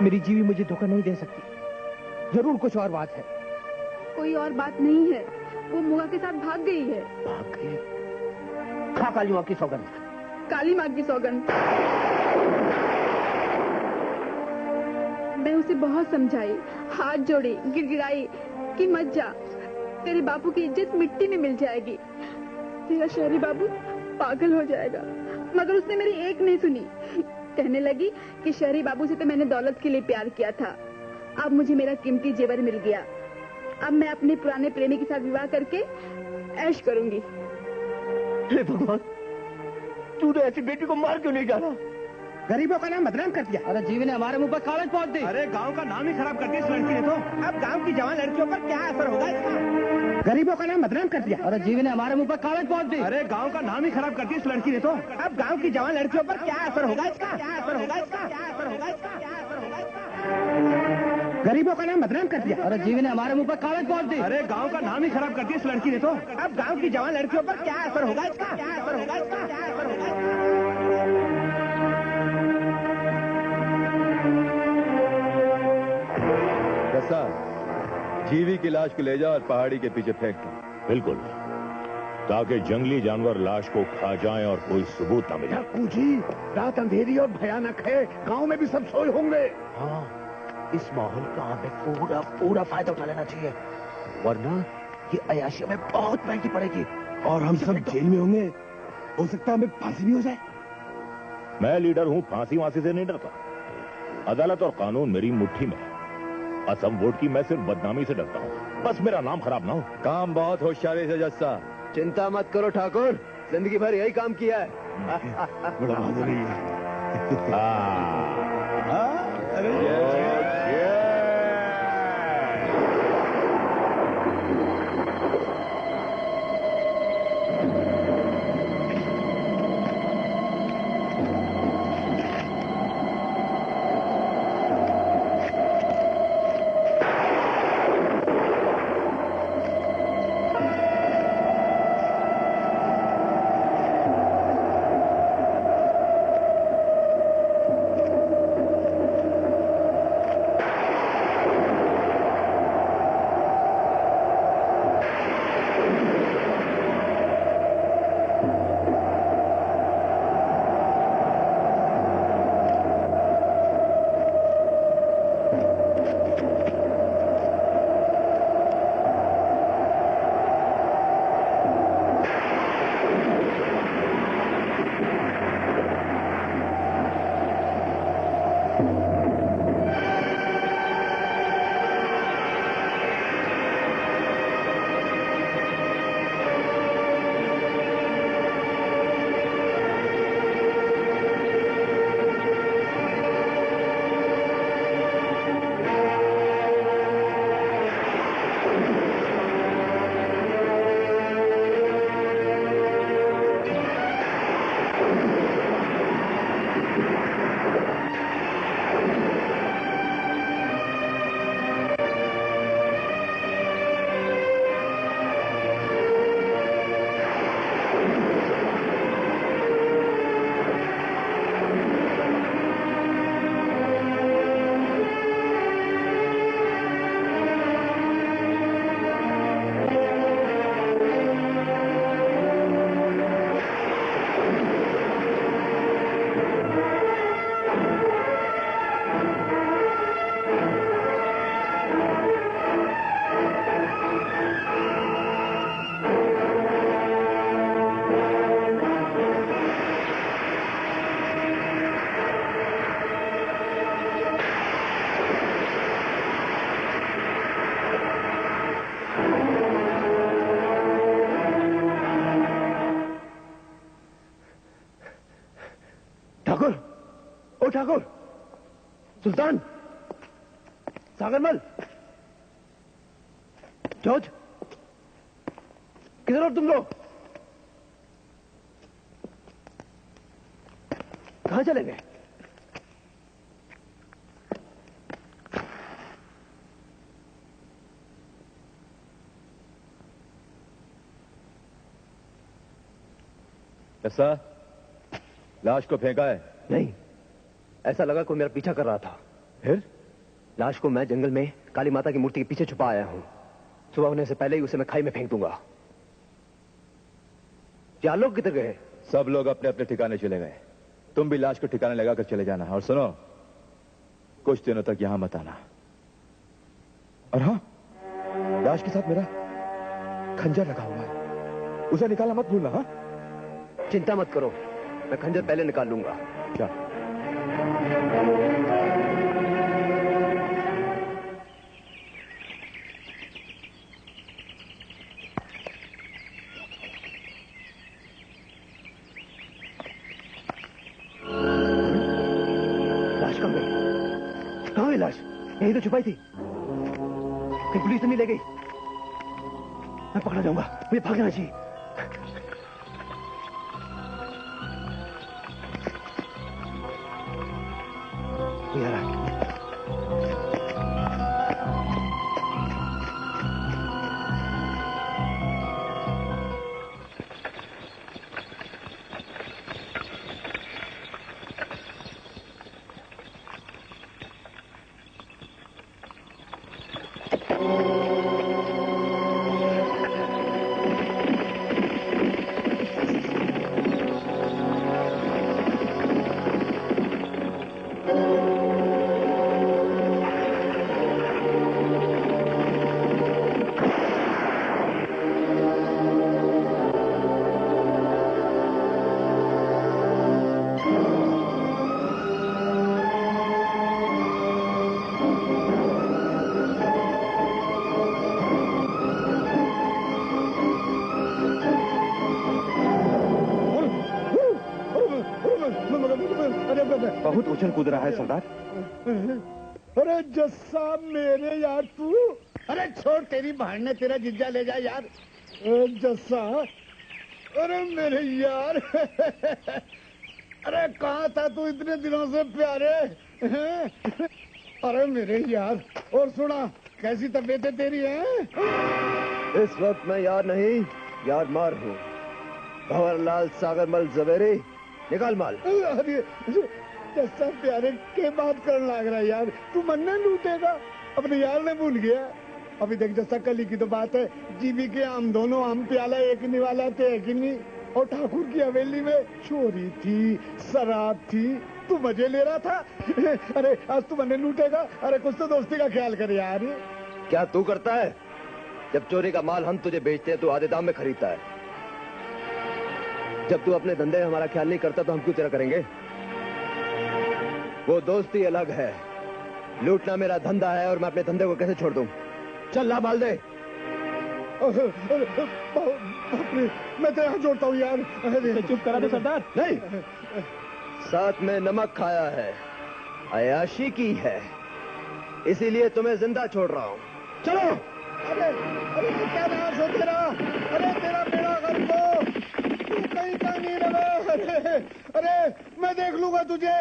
मेरी जीवी मुझे धोखा नहीं दे सकती। जरूर कुछ और बात है। कोई और बात नहीं है, वो मुआ के साथ भाग गई है। भाग गई? खा काली माँ की सौगंध। काली माँ की सौगंध। मैं उसे बहुत समझाई, हाथ जोड़ी, गिड़गिड़ाई कि मत जा, तेरे बापू की इज्जत मिट्टी में मिल जाएगी, तेरा शहरी बाबू पागल हो जाएगा। मगर उसने मेरी एक नहीं सुनी। कहने लगी कि शहरी बाबू से तो मैंने दौलत के लिए प्यार किया था, अब मुझे मेरा कीमती जेवर मिल गया, अब मैं अपने पुराने प्रेमी के साथ विवाह करके ऐश करूंगी। हे भगवान, तूने ऐसी बेटी को मार क्यों नहीं डाला? गरीबों का नाम बदनाम कर दिया। अरे जीवी ने हमारे मुंह पर कागज पहुंच दी। अरे गांव का नाम ही खराब कर दिया इस लड़की ने तो। अब गांव की जवान लड़कियों पर क्या असर होगा इसका? गरीबों का नाम बदनाम कर दिया। अरे जीवी ने हमारे मुंह पर कागज पहुंच दी। अरे गांव का नाम ही खराब कर दिया इस लड़की ने तो। अब गांव की जवान लड़कियों पर क्या असर होगा इसका? क्या असर होगा इसका? क्या असर होगा इसका? क्या असर होगा इसका? गरीबों का नाम बदनाम कर दिया। अरे जीवी ने हमारे मुंह पर कागज पहुंच दी। अरे गांव का नाम ही खराब कर दिया इस लड़की ने तो। अब गांव की जवान लड़कियों पर क्या असर होगा इसका? क्या असर होगा इसका? क्या असर होगा इसका? जीवी की लाश को ले जाओ और पहाड़ी के पीछे फेंक दो। बिल्कुल, ताकि जंगली जानवर लाश को खा जाएं और कोई सबूत न मिले। ठाकुर जी, रात अंधेरी और भयानक है, गांव में भी सब सोए होंगे। हाँ, इस माहौल का हमें पूरा फायदा उठा लेना चाहिए, वरना ये अयाशी में बहुत महंगी पड़ेगी। और हम सब जेल में होंगे, हो सकता है हमें फांसी भी हो जाए। मैं लीडर हूं, फांसी वांसी से नहीं डरता। अदालत और कानून मेरी मुट्ठी में है। असम वोट की मैं सिर्फ बदनामी से डरता हूँ, बस मेरा नाम खराब ना हो। काम बहुत होशियारी से जस्सा। चिंता मत करो ठाकुर, जिंदगी भर यही काम किया है। बड़ा बहादुरी है। ठाकुर, ओ ठाकुर, सुल्तान, सागरमल, जॉर्ज, किधर हो तुम लोग? कहां चले गए? जस्सा, लाश को फेंका है? नहीं, ऐसा लगा कोई मेरा पीछा कर रहा था। फिर? लाश को मैं जंगल में काली माता की मूर्ति के पीछे छुपा आया हूं। सुबह होने से पहले ही उसे मैं खाई में फेंक दूंगा। क्या लोग किधर गए? सब लोग अपने अपने ठिकाने चले गए। तुम भी लाश को ठिकाने लगाकर चले जाना। और सुनो, कुछ दिनों तक यहां मत आना। और हाँ, लाश के साथ मेरा खंजर लगा हुआ है, उसे निकालना मत भूलना। हाँ, चिंता मत करो, मैं खंजर पहले निकाल लूंगा। क्या? लाश कहाँ गई? कहाँ गई लाश? यही तो छुपाई थी। कहीं पुलिस तो नहीं ले गई? मैं पकड़ा जाऊंगा, मुझे भागना चाहिए। ये आ रहा है। बहुत उछल कूद रहा है सरदार। अरे जस्सा मेरे यार तू, अरे छोड़ तेरी बहन ने तेरा जिज्जा ले जा यार। जस्सा, अरे मेरे यार अरे कहाँ था तू इतने दिनों से प्यारे? अरे मेरे यार, और सुना कैसी तबीयतें तेरी हैं? इस वक्त मैं यार नहीं, यार मार हूँ। भंवरलाल सागरमल जवेरी, निकाल माल। अरे जस्सा प्यारे के बात करने लग रहा है यार, तू मन्ने लूटेगा, अपने यार ने भूल गया। अभी देख जस्सा, कल ही की तो बात है, जीबी के हम दोनों हम प्याला एक निवाला थे कि नहीं, और ठाकुर की हवेली में चोरी थी, शराब थी, तू मजे ले रहा था। अरे आज तू मन्ने लूटेगा? अरे कुछ तो दोस्ती का ख्याल कर यार। क्या तू करता है? जब चोरी का माल हम तुझे बेचते हैं तो आधे दाम में खरीदता है। जब तू अपने धंधे में हमारा ख्याल नहीं करता तो हम क्यों तेरा करेंगे? वो दोस्ती अलग है, लूटना मेरा धंधा है और मैं अपने धंधे को कैसे छोड़ दूं? चल ला माल दे। मैं तो यहाँ जोड़ता हूँ यार। चुप करा दो सरदार। नहीं, साथ में नमक खाया है, अयाशी की है, इसीलिए तुम्हें जिंदा छोड़ रहा हूँ। चलो। अरे अरे क्या नाश हो तेरा? अरे तेरा बेड़ा गर्क हो, तू कहीं का नहीं रहे। अरे मैं देख लूंगा तुझे।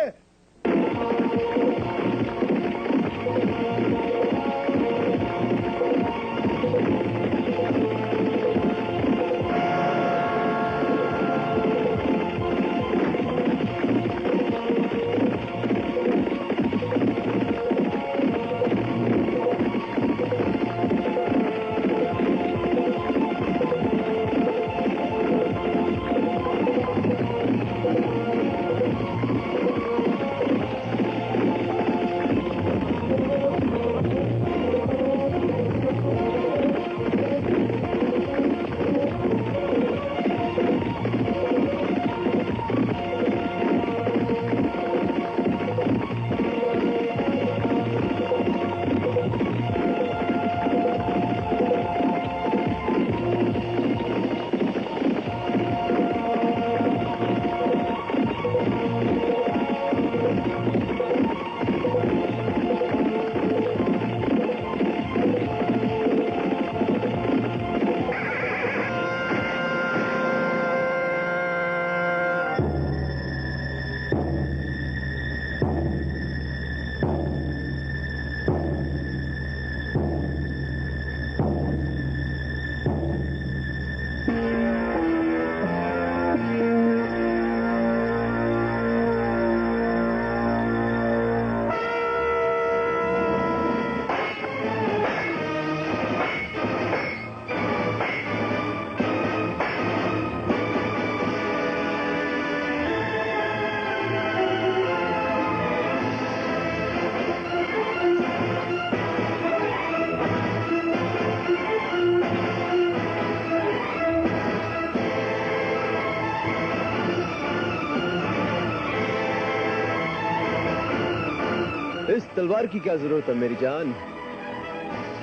इस तलवार की क्या जरूरत है मेरी जान?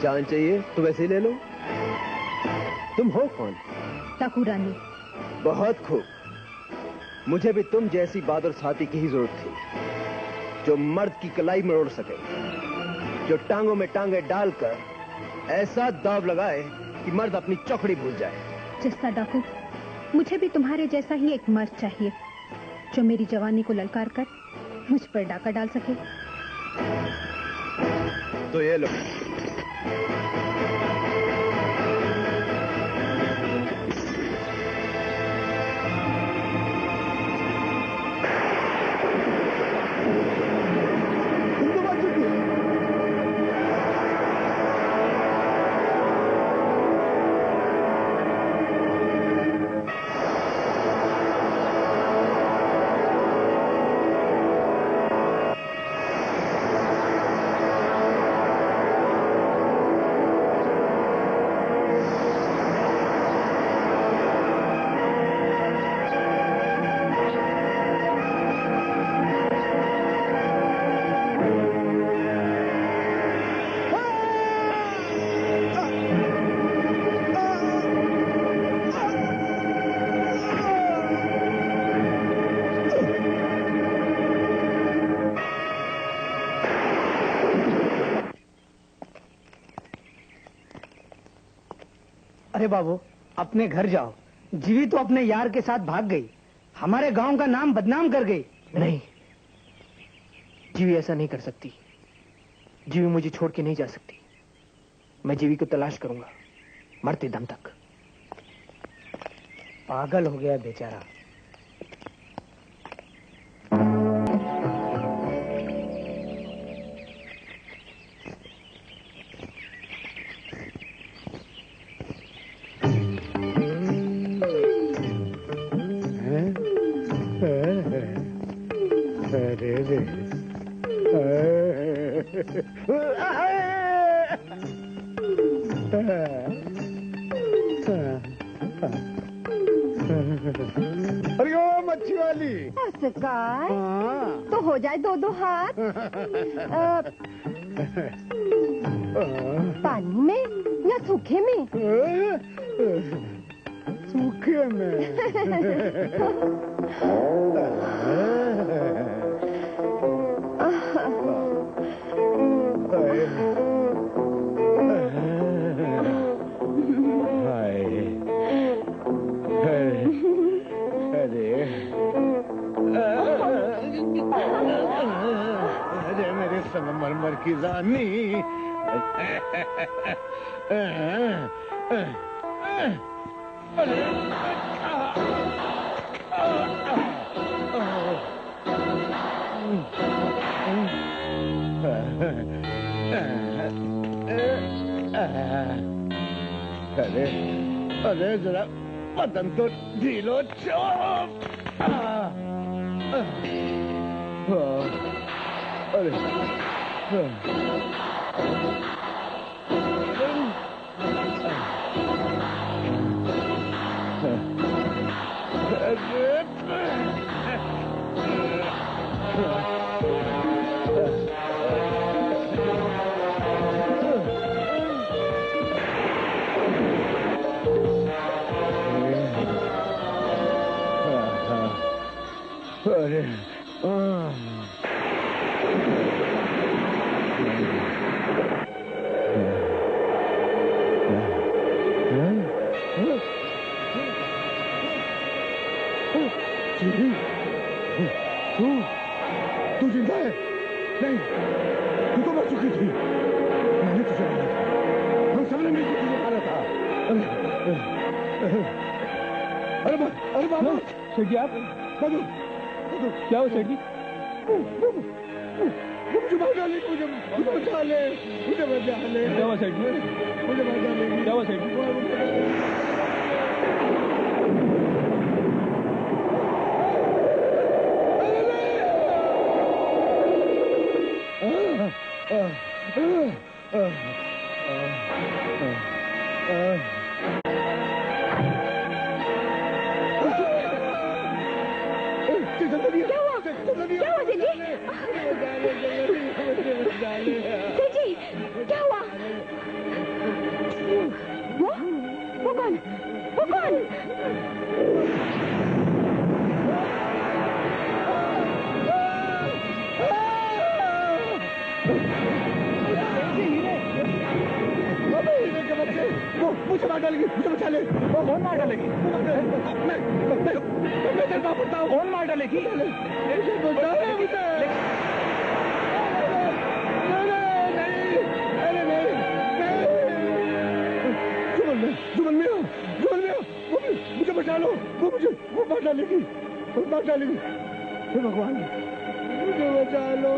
जान चाहिए तो वैसे ही ले लो। तुम हो कौन? ठाकुरानी। बहुत खूब। मुझे भी तुम जैसी बहादुर साथी की ही जरूरत थी, जो मर्द की कलाई मरोड़ सके, जो टांगों में टांगे डालकर ऐसा दाव लगाए कि मर्द अपनी चौकड़ी भूल जाए। जस्ता डाकू, मुझे भी तुम्हारे जैसा ही एक मर्द चाहिए, जो मेरी जवानी को ललकार कर मुझ पर डाका डाल सके। तो ये लो। अरे बाबू, अपने घर जाओ। जीवी तो अपने यार के साथ भाग गई, हमारे गांव का नाम बदनाम कर गई। नहीं, जीवी ऐसा नहीं कर सकती। जीवी मुझे छोड़ के नहीं जा सकती। मैं जीवी को तलाश करूंगा मरते दम तक। पागल हो गया बेचारा। अरे ओ मच्छी वाली। सरकार, तो हो जाए दो दो हाथ। पानी में या सूखे में? सूखे में। अरे मेरे संगमरमर की रानी। अरे अरे जरा बदन तो ढीलो चोप। अरे तू जिंदा है? नहीं, तू तो मर चुकी थी। मैंने तुझे मारा था, हम सबने मिलकर तुझे मारा था। अरे बाबू, शेठी आप? बाबू, क्या हो शेठी? मुझे बचा ले, मुझे बचा ले, मुझे बचा ले। क्या हुआ शेठी? मुझे बचा ले। क्या हुआ शेठी? क्या हुआ? क्या हुआ दीदी? मुझे मार डालेगी, मुझे बचा ले। कौन मार डालेगी? मैं तेरे पास पड़ता हूँ। कौन मार डालेगी? बचा ले मुझे। जुमन मियां, वो मुझे बचा लो। वो मार डालेगी, हे भगवान, मुझे बचा लो।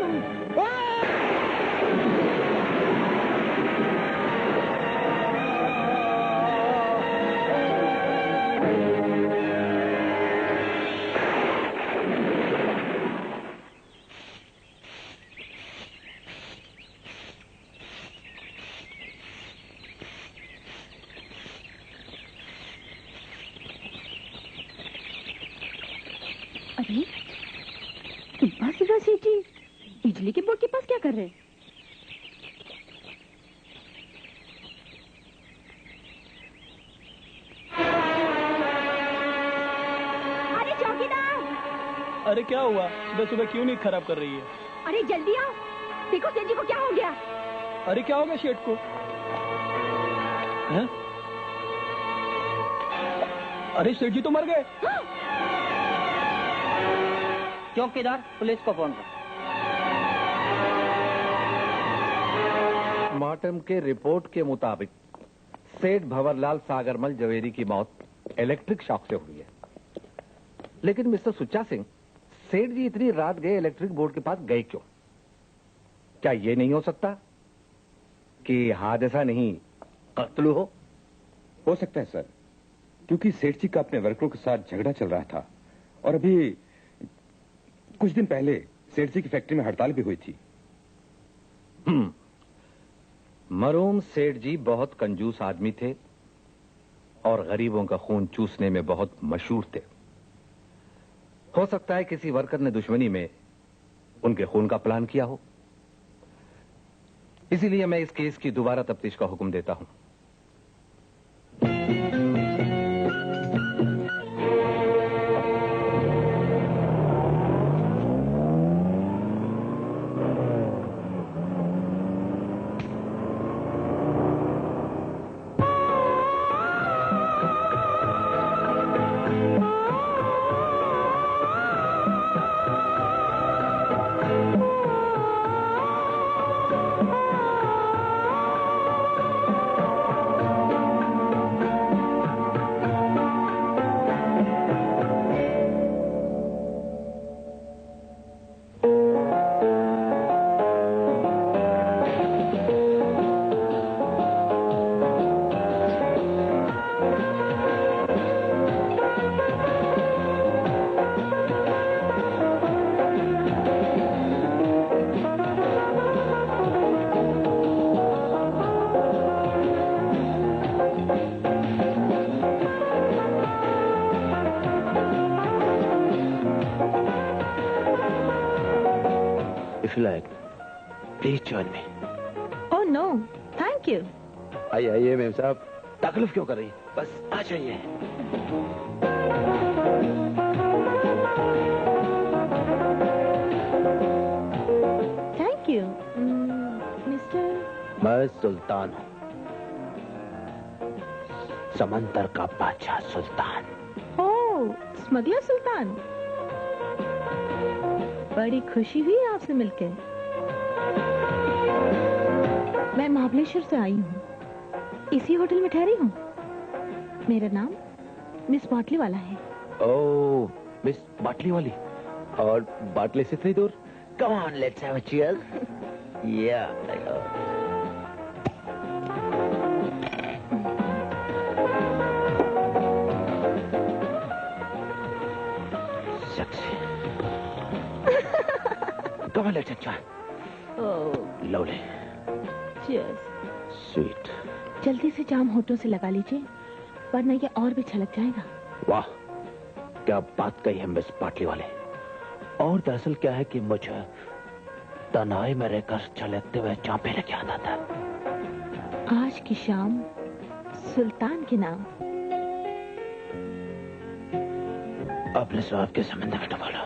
अरे सुबह सेठ जी बिजली के बोर्ड के पास क्या कर रहे हैं? अरे चौकीदार! अरे क्या हुआ? सुबह क्यों नहीं खराब कर रही है? अरे जल्दी आओ, देखो सेठ जी को क्या हो गया। अरे क्या हो गया शेठ को? हैं? अरे सेठ जी तो मर गए। चौकीदार पुलिस को फोन कर। पोस्टमार्टम के रिपोर्ट के मुताबिक सेठ भंवरलाल सागरमल जवेरी की मौत इलेक्ट्रिक शॉक से हुई है। लेकिन मिस्टर सुच्चा सिंह, सेठ जी इतनी रात गए इलेक्ट्रिक बोर्ड के पास गए क्यों? क्या ये नहीं हो सकता कि हादसा नहीं कत्ल हो सकता है सर, क्योंकि सेठ जी का अपने वर्करों के साथ झगड़ा चल रहा था और अभी कुछ दिन पहले सेठ जी की फैक्ट्री में हड़ताल भी हुई थी। मरहूम सेठ जी बहुत कंजूस आदमी थे और गरीबों का खून चूसने में बहुत मशहूर थे। हो सकता है किसी वर्कर ने दुश्मनी में उनके खून का प्लान किया हो। इसीलिए मैं इस केस की दोबारा तफ्तीश का हुक्म देता हूं। Please join me. Oh no, thank you. आइए मेम साहब, तकलीफ क्यों कर रही? बस आ जाइए। Thank you mister. मैं सुल्तान हूँ, समंदर का बादशाह सुल्तान। ओह, स्मगलर सुल्तान। बड़ी खुशी हुई आपसे मिलकर। मैं महाबलेश्वर से आई हूँ, इसी होटल में ठहरी हूँ। मेरा नाम मिस बाटली वाला है। ओह, मिस बाटली वाली। और बाटली से इतनी दूर? Come on, let's have a cheers. Yeah. Sexy. Come on, let's enjoy. Oh, lovely. cheers. Sweet. जल्दी से जाम होठों से लगा लीजिए, वरना ये और भी छलक जाएगा। वाह, क्या बात कही है मिस बाटली वाले। और दरअसल क्या है कि मुझे तन्हाई में रहकर छलकते हुए चांपे लेके आता था। आज की शाम सुल्तान के नाम। अपने स्वाब के समंदर में डुबा लो,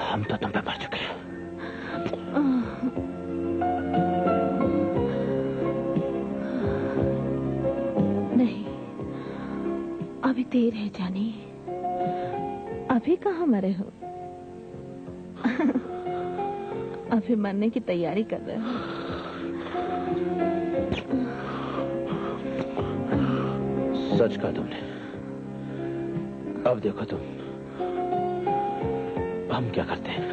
हम तो तुम पे मर चुके हैं। देर है जानी, अभी कहाँ मरे हो? अभी मरने की तैयारी कर रहे हो? सच कहा तुमने। अब देखो तुम, हम क्या करते हैं।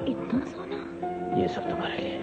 इतना सोना? ये सब तुम्हारे लिए।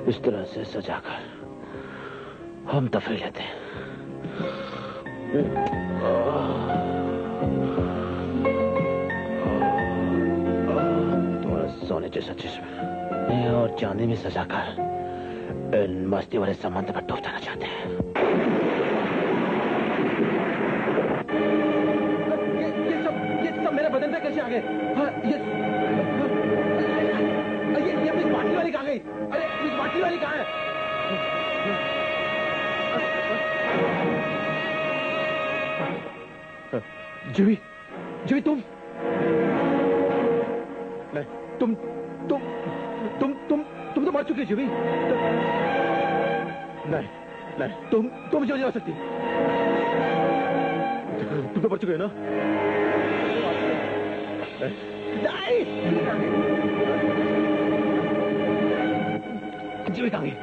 इस तरह से सजाकर हम तफरी लेते हैं। तुम्हारा सोने जैसा जिस्म और चांदी में सजाकर इन मस्ती वाले समंदर पर डूब जाना चाहते हैं। ये सब मेरे बदन पे कैसे आ गए? हाँ, ये अपनी बाटली वाली कहाँ गई? अरे इस बाटली वाली कहाँ है? जीवी, जीवी तुम नहीं, तुम तो मर चुकी जीवी। नहीं नहीं, तुम जो नहीं आ सकती। तुम तो मर चुके हो ना? नहीं, जीवी कहाँ गई?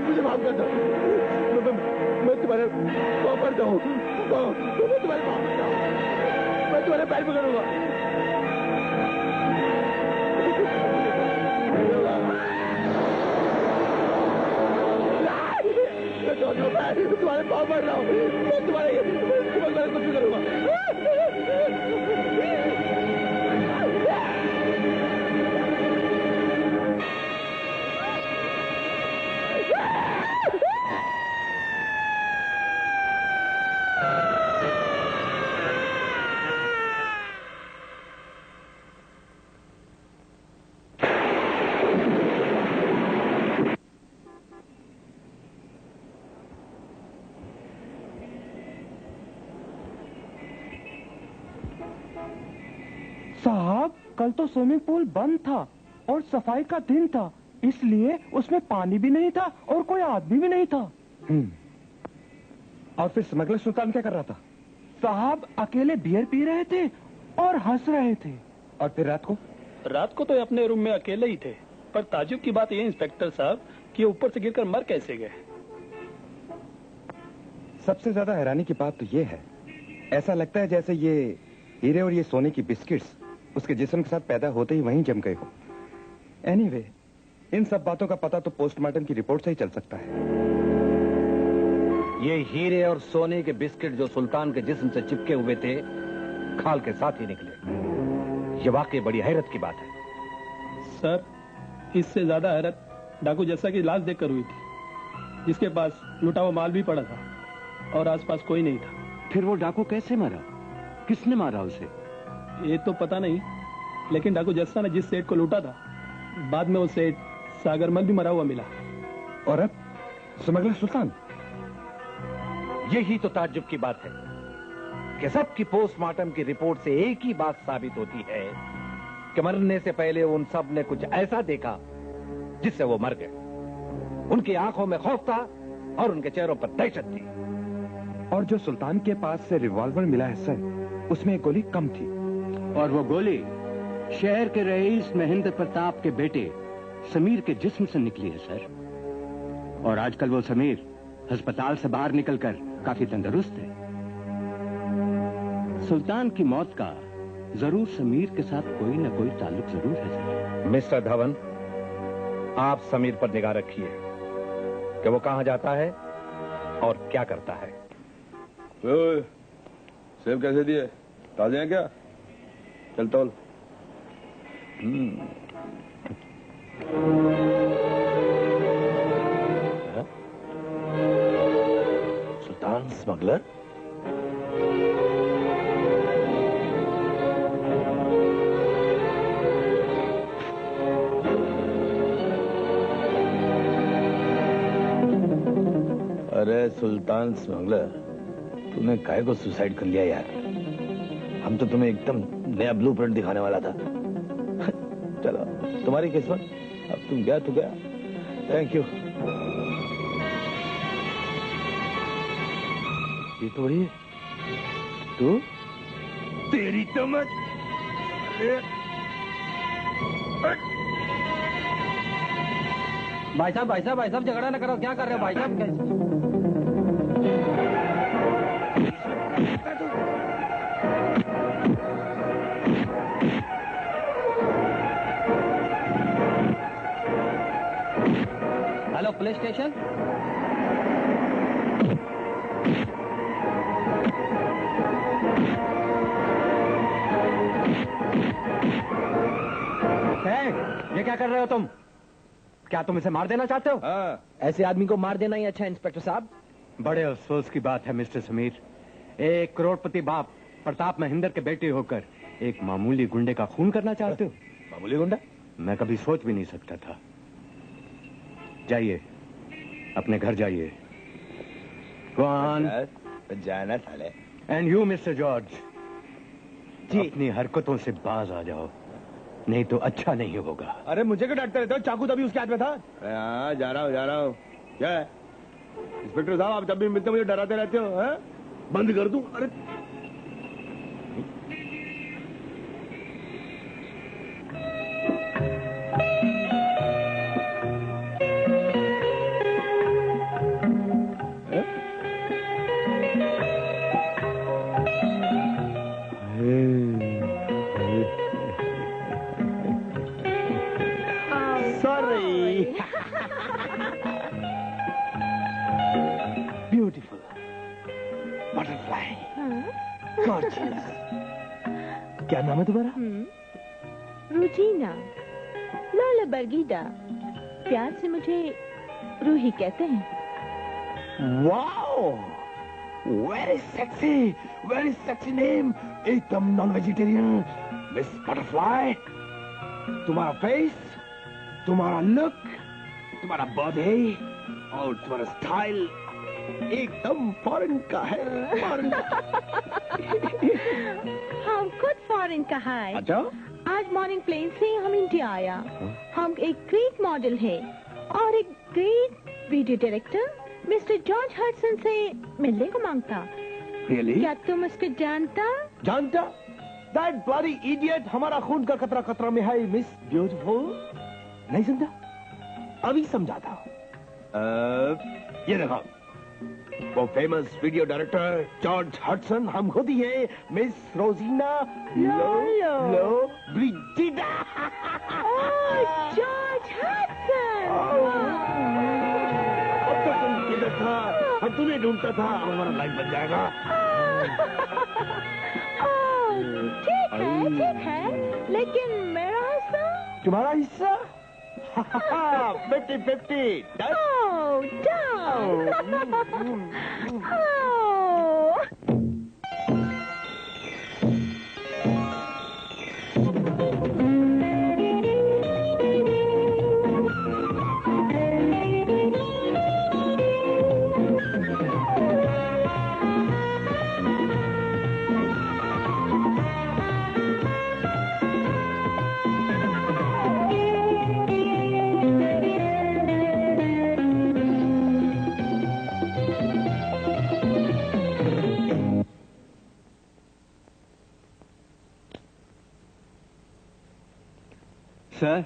मुझे माफ कर दो। मैं तुम्हारे पाँव पर जाऊँ, मैं तुम्हारे पाँव पर जाऊँ, मैं तुम्हारे पैर पकड़ूंगा। मैं तुम्हारे पाँव पड़ रहा हूँ, मैं तुम्हारे कुछ भी करूंगा। साहब, कल तो स्विमिंग पूल बंद था और सफाई का दिन था, इसलिए उसमें पानी भी नहीं था और कोई आदमी भी नहीं था। और फिर स्मगलर सुल्तान क्या कर रहा था? साहब अकेले बियर पी रहे थे और हंस रहे थे। और फिर रात को? रात को तो अपने रूम में अकेले ही थे, पर ताजुब की बात ये इंस्पेक्टर साहब कि ऊपर से गिरकर मर कैसे गए। सबसे ज्यादा हैरानी की बात तो ये है, ऐसा लगता है जैसे ये हीरे और ये सोने की बिस्किट्स उसके जिस्म के साथ पैदा होते ही वहीं जम गए हो। एनीवे, इन सब बातों का पता तो पोस्टमार्टम की रिपोर्ट से ही चल सकता है। ये हीरे और सोने के बिस्किट जो सुल्तान के जिस्म से चिपके हुए थे, खाल के साथ ही निकले। ये वाकई बड़ी हैरत की बात है। सर, इससे ज्यादा हैरत डाकू जैसा की लाश देखकर हुई थी, जिसके पास लुटा हुआ माल भी पड़ा था और आसपास कोई नहीं था। फिर वो डाकू कैसे मरा? किसने मारा उसे? ये तो पता नहीं, लेकिन डाकू जस्सा ने जिस सेठ को लूटा था, बाद में वो सेठ सागरमल भी मरा हुआ मिला। और अब स्मगलर सुल्तान? यही तो ताज्जुब की बात है कि सबकी पोस्टमार्टम की रिपोर्ट से एक ही बात साबित होती है कि मरने से पहले उन सब ने कुछ ऐसा देखा जिससे वो मर गए। उनकी आंखों में खौफ था और उनके चेहरों पर दहशत थी। और जो सुल्तान के पास से रिवॉल्वर मिला है सर, उसमें एक गोली कम थी। और वो गोली शहर के रईस महेंद्र प्रताप के बेटे समीर के जिस्म से निकली है सर। और आजकल वो समीर अस्पताल से बाहर निकलकर काफी तंदुरुस्त है। सुल्तान की मौत का जरूर समीर के साथ कोई न कोई ताल्लुक जरूर है सर। मिस्टर धवन, आप समीर पर निगाह रखिए कि वो कहां जाता है और क्या करता है। सेब कैसे दिए? ताजे हैं क्या? चल तौल। सुल्तान स्मगलर? अरे सुल्तान स्मगलर, तूने काहे को सुसाइड कर लिया यार? हम तो तुम्हें एकदम नया ब्लूप्रिंट दिखाने वाला था। चलो, तुम्हारी किस्मत, अब तुम गया तो गया। Thank you. ये तो बड़ी तू तेरी तो मत। भाई साहब झगड़ा ना करो। क्या कर रहे हो भाई साहब? Hello police station. ये क्या कर रहे हो तुम? क्या तुम इसे मार देना चाहते हो? ऐसे आदमी को मार देना ही अच्छा इंस्पेक्टर साहब। बड़े अफसोस की बात है मिस्टर समीर, एक करोड़पति बाप प्रताप महेंद्र के बेटे होकर एक मामूली गुंडे का खून करना चाहते हो। मामूली गुंडा? मैं कभी सोच भी नहीं सकता था। जाइए, अपने घर जाइए। जाना साले। एंड यू मिस्टर जॉर्ज, अपनी हरकतों से बाज आ जाओ, नहीं तो अच्छा नहीं होगा। अरे मुझे क्यों डांटते रहते हो? चाकू तभी उसके हाथ में था। हाँ, जा रहा हूँ। क्या है इंस्पेक्टर साहब, आप जब भी मिलते मुझे डराते रहते हो। है? बंद कर दूं? अरे सॉरी। Beautiful butterfly, gorgeous. क्या नाम है तुम्हारा? रुजीना लोला बर्गीडा, प्यार से मुझे रूही कहते हैं। वाओ, वेरी सेक्सी नेम, एकदम नॉन वेजिटेरियन। मिस बटरफ्लाई, तुम्हारा फेस, तुम्हारा लुक, तुम्हारा बॉडी और तुम्हारा स्टाइल एकदम फॉरेन का है। फॉरेन हम खुद फॉरेन का है। अच्छा, आज मॉर्निंग प्लेन से हम इंडिया आया। हम एक ग्रेट मॉडल है और एक great video director mister George Hudson से मिलने को मांगता। Really? क्या तुम उसको जानता? That bloody idiot हमारा खून का कतरा कतरा में है मिस ब्यूटीफुल। नहीं समझा? अभी समझाता हूँ। ये देखो, वो famous video director George Hudson हम खुद ही हैं, मिस रोजीना लो ब्रिजिडा। George Hudson. अब तक तुम किधर था? हम तुम्हें ढूंढता था। अब हमारा लाइफ बन जाएगा। ठीक है, लेकिन मेरा हिस्सा? तुम्हारा हिस्सा? 50-50। सर,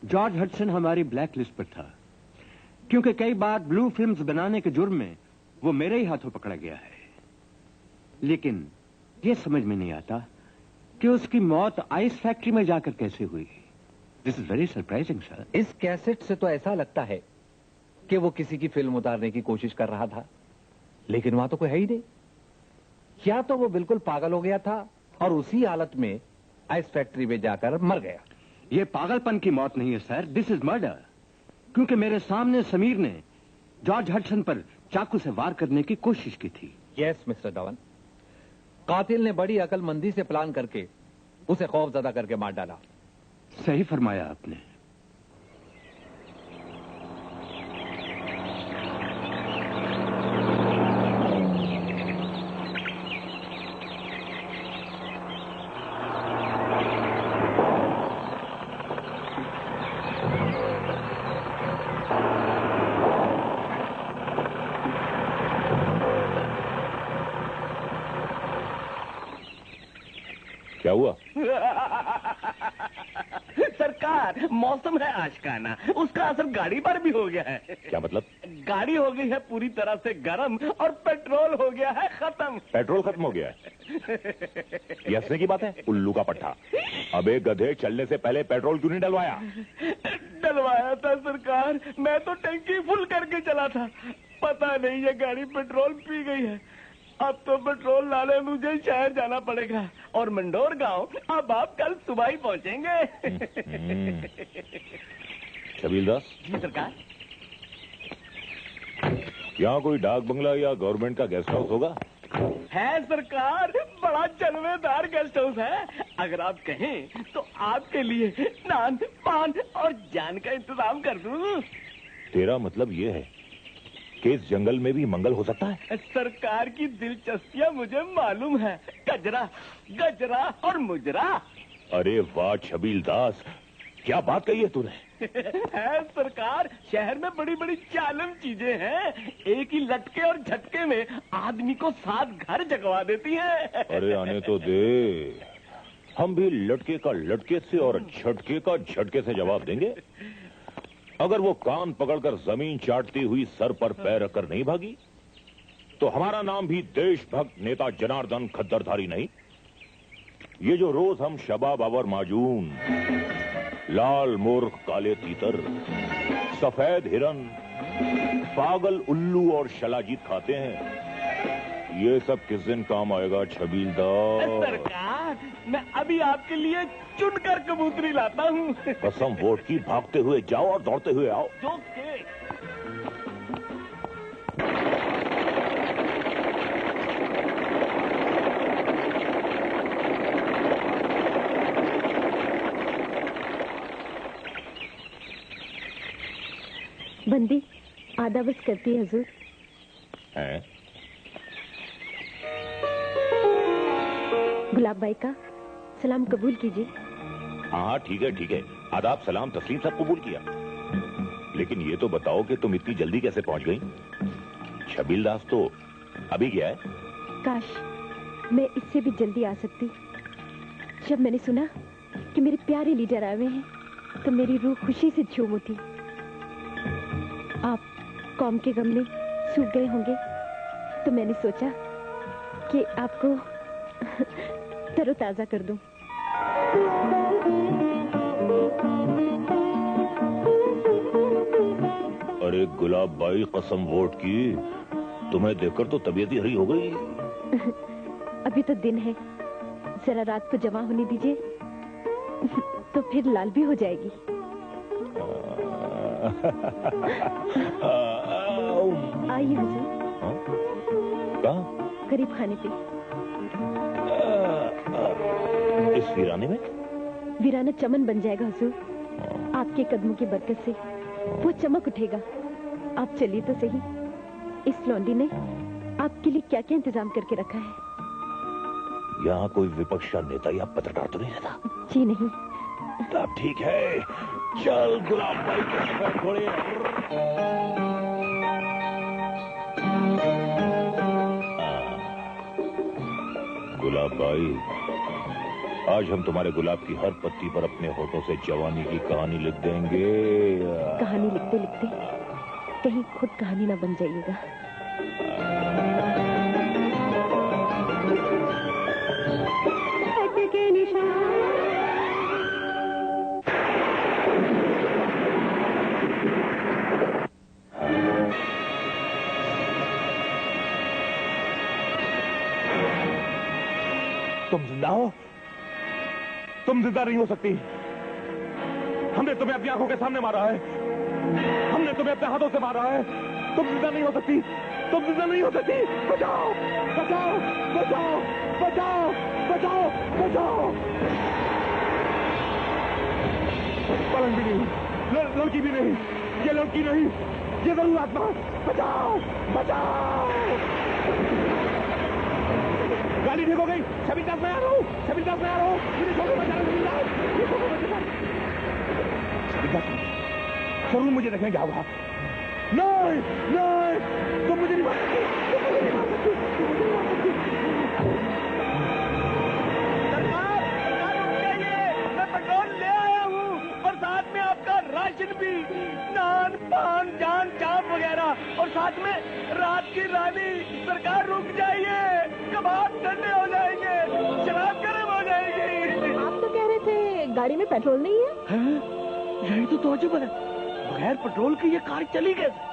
जॉर्ज हडसन हमारी ब्लैक लिस्ट पर था क्योंकि कई बार ब्लू फिल्म्स बनाने के जुर्म में वो मेरे ही हाथों पकड़ा गया है। लेकिन ये समझ में नहीं आता कि उसकी मौत आइस फैक्ट्री में जाकर कैसे हुई। This is very surprising sir. इस कैसेट से तो ऐसा लगता है कि वो किसी की फिल्म उतारने की कोशिश कर रहा था, लेकिन वहां तो कोई है ही नहीं। या तो वो बिल्कुल पागल हो गया था और उसी हालत में आइस फैक्ट्री में जाकर मर गया। ये पागलपन की मौत नहीं है सर, दिस इज मर्डर। क्योंकि मेरे सामने समीर ने जॉर्ज हडसन पर चाकू से वार करने की कोशिश की थी। यस मिस्टर धवन, कातिल ने बड़ी अकलमंदी से प्लान करके उसे खौफजदा करके मार डाला। सही फरमाया आपने। क्या हुआ? सरकार, मौसम है आशिकाना, उसका असर गाड़ी पर भी हो गया है। क्या मतलब? गाड़ी हो गई है पूरी तरह से गर्म और पेट्रोल हो गया है खत्म। पेट्रोल खत्म हो गया है? ये हंसने की बात है? उल्लू का पट्टा। अबे गधे, चलने से पहले पेट्रोल क्यों नहीं डलवाया? डलवाया था सरकार, मैं तो टंकी फुल करके चला था। पता नहीं ये गाड़ी पेट्रोल पी गई है। अब तो पेट्रोल लाने मुझे शहर जाना पड़ेगा और मंडोर गांव अब आप कल सुबह ही पहुंचेंगे। छबील दास जी सरकार। यहाँ कोई डाक बंगला या गवर्नमेंट का गेस्ट हाउस होगा? है सरकार, बड़ा जलवेदार गेस्ट हाउस है। अगर आप कहें तो आपके लिए नान, पान और जान का इंतजाम कर दूं। तेरा मतलब ये है कि इस जंगल में भी मंगल हो सकता है? सरकार की दिलचस्पियां मुझे मालूम है। गजरा, गजरा और मुजरा। अरे वाह छबील दास, क्या बात कही है तूने। है सरकार, शहर में बड़ी बड़ी चालम चीजें हैं। एक ही लटके और झटके में आदमी को 7 घर जगवा देती हैं। अरे आने तो दे, हम भी लटके का लटके से और झटके का झटके से जवाब देंगे। अगर वो कान पकड़कर जमीन चाटती हुई सर पर पैर रखकर नहीं भागी तो हमारा नाम भी देशभक्त नेता जनार्दन खद्दरधारी नहीं। ये जो रोज हम शबाब और माजून लाल मूर्ख काले तीतर, सफेद हिरन, पागल उल्लू और शलाजीत खाते हैं। ये सब किस दिन काम आएगा छबीलदार? सरकार, मैं अभी आपके लिए चुनकर कबूतरी लाता हूँ। कसम वोट की, भागते हुए जाओ और दौड़ते हुए आओ। बंदी आदाबस करती है हुजूर। हैं? गुलाब भाई का सलाम कबूल कीजिए। हाँ ठीक है ठीक है, आदाब सलाम तस्लीम सब कबूल किया। लेकिन ये तो बताओ कि तुम इतनी जल्दी कैसे पहुंच गई? छबीलदास तो अभी गया है। काश मैं इससे भी जल्दी आ सकती। जब मैंने सुना कि मेरे प्यारे लीडर आए हुए हैं तो मेरी रूह खुशी से झूम उठी। आप कौम के गम में सूख गए होंगे तो मैंने सोचा कि आपको तरोताजा कर दूं। अरे गुलाब भाई, कसम वोट की, तुम्हें देखकर तो तबीयत ही हरी हो गई। अभी तो दिन है, जरा रात को जमा होने दीजिए तो फिर लाल भी हो जाएगी। आइए हुजूर। कहाँ? करीब खाने पे। इस वीराने में? वीराना चमन बन जाएगा हुजूर। आपके कदमों की बरकत से वो चमक उठेगा। आप चलिए तो सही। इस लौंडी ने आपके लिए क्या क्या इंतजाम करके रखा है? यहाँ कोई विपक्ष का नेता या पत्रकार तो नहीं रहता? जी नहीं। तब ठीक है, चल गुलाब भाई के सफेद घोड़े। गुलाब भाई, आज हम तुम्हारे गुलाब की हर पत्ती पर अपने होठों से जवानी की कहानी लिख देंगे। कहानी लिखते लिखते कहीं खुद कहानी ना बन जाइएगा। तुम जिंदा हो? तुम जिंदा नहीं हो सकती। हमने तुम्हें अपनी आंखों के सामने मारा है, हमने तुम्हें अपने हाथों से मारा है। तुम जिंदा नहीं हो सकती, तुम जिंदा नहीं हो सकती। बचाओ बचाओ बचाओ बचाओ बचाओ बचाओ। पलंग भी नहीं, लड़की भी नहीं, ये लड़की नहीं, ये जरूर आत्मा। बचाओ बचाओ। गाड़ी ठीक हो गई। छबीलदास मैं आ रहा हूँ, छबीलदास मैं आ रहा हूँ। मुझे छोड़ो, बचा जरूर मुझे देखने क्या होगा। नहीं नहीं, तुम मुझे नहीं मार सकते, तुम मुझे नहीं मार सकते, तुम मुझे नहीं मार सकते। सरकार, रुक जाइए, मैं पेट्रोल ले आया हूँ और साथ में आपका राशन भी, नान पान जान चाप वगैरह, और साथ में रात की रानी। सरकार रुक जाइए, कबाब ठंडे हो जाएंगे, शराब गर्म हो जाएगी। आप तो कह रहे थे गाड़ी में पेट्रोल नहीं है? यही तो तोजुब है, बगैर पेट्रोल की ये कार चली कैसे?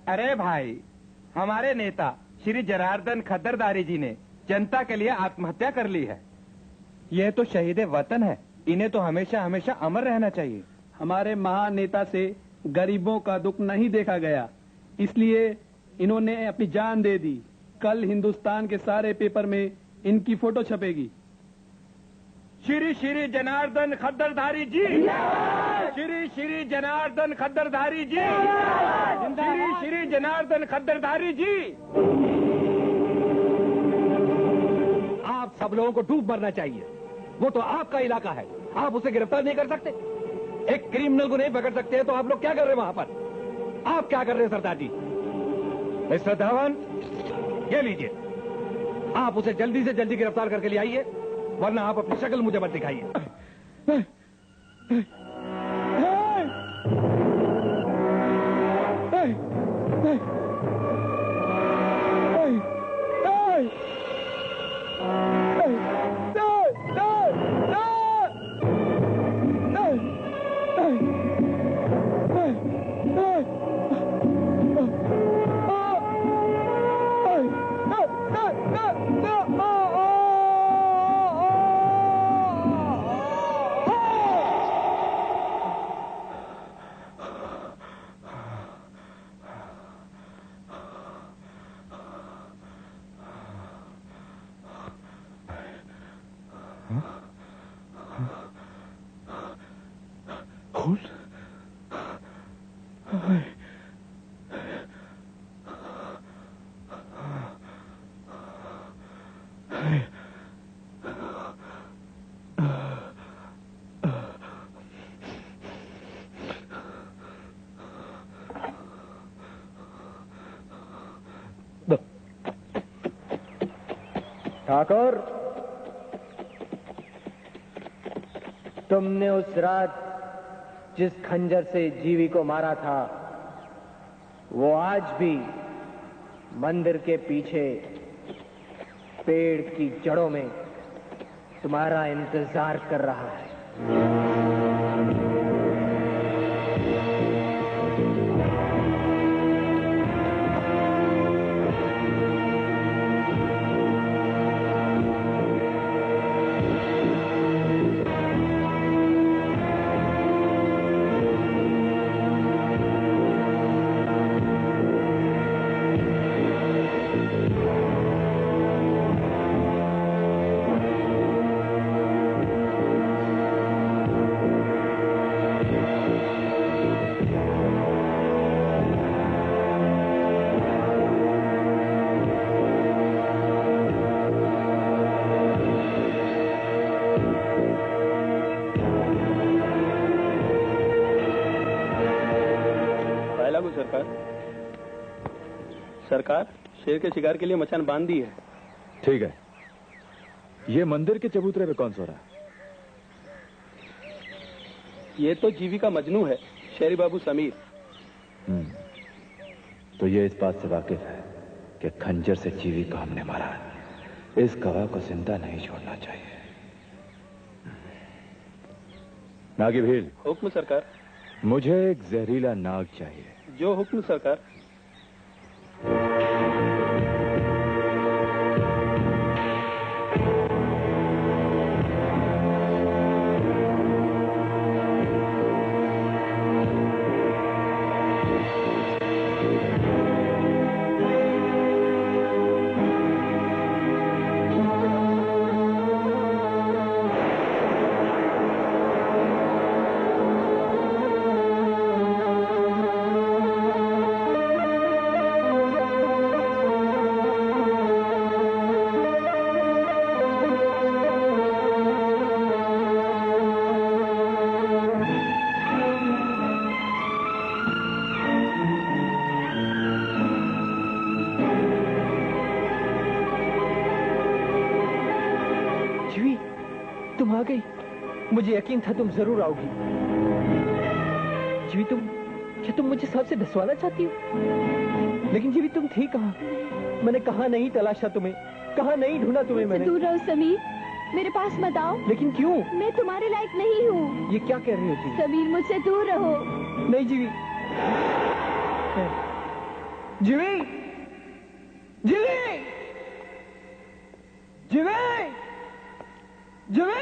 अरे भाई, हमारे नेता श्री जनार्दन खद्दरदारी जी ने जनता के लिए आत्महत्या कर ली है। यह तो शहीद वतन है, इन्हें तो हमेशा हमेशा अमर रहना चाहिए। हमारे महान नेता से गरीबों का दुख नहीं देखा गया, इसलिए इन्होंने अपनी जान दे दी। कल हिंदुस्तान के सारे पेपर में इनकी फोटो छपेगी। श्री श्री जनार्दन खद्दरधारी जी, श्री श्री जनार्दन खद्दरधारी जी, श्री श्री जनार्दन खद्दरधारी जी। आप सब लोगों को डूब मरना चाहिए। वो तो आपका इलाका है, आप उसे गिरफ्तार नहीं कर सकते। एक क्रिमिनल को नहीं पकड़ सकते हैं तो आप लोग क्या कर रहे हैं वहां पर? आप क्या कर रहे हैं सरदार जी? मिस्टर धवन, ये लीजिए, आप उसे जल्दी से जल्दी गिरफ्तार करके ले आइए, वरना आप अपनी शक्ल मुझे मत दिखाइए। ठाकुर, तुमने उस रात जिस खंजर से जीवी को मारा था, वो आज भी मंदिर के पीछे पेड़ की जड़ों में तुम्हारा इंतजार कर रहा है। सरकार, शेर के शिकार के लिए मचान बांध दी है। ठीक है, ये मंदिर के चबूतरे पे कौन सो रहा है? ये तो जीवी का मजनू है, शेरी बाबू समीर। तो ये इस बात से वाकिफ है कि खंजर से जीवी को हमने मारा है। इस गवाह को जिंदा नहीं छोड़ना चाहिए। नागी भील। हुक्म सरकार। मुझे एक जहरीला नाग चाहिए। जो हुक्म सरकार। मुझे यकीन था तुम जरूर आओगी। जीवी, क्या तुम मुझे सबसे डसवाना चाहती हो? लेकिन जीवी, तुम थी कहाँ? मैंने कहाँ नहीं तलाशा तुम्हें, कहाँ नहीं ढूंढा तुम्हें मैंने। दूर रहो समीर, मेरे पास मत आओ। लेकिन क्यों? मैं तुम्हारे लायक नहीं हूँ। ये क्या कह रही हो जीवी? समीर, मुझसे दूर रहो। नहीं जीवी, जीवी, जीवी, जीवी, जीवी।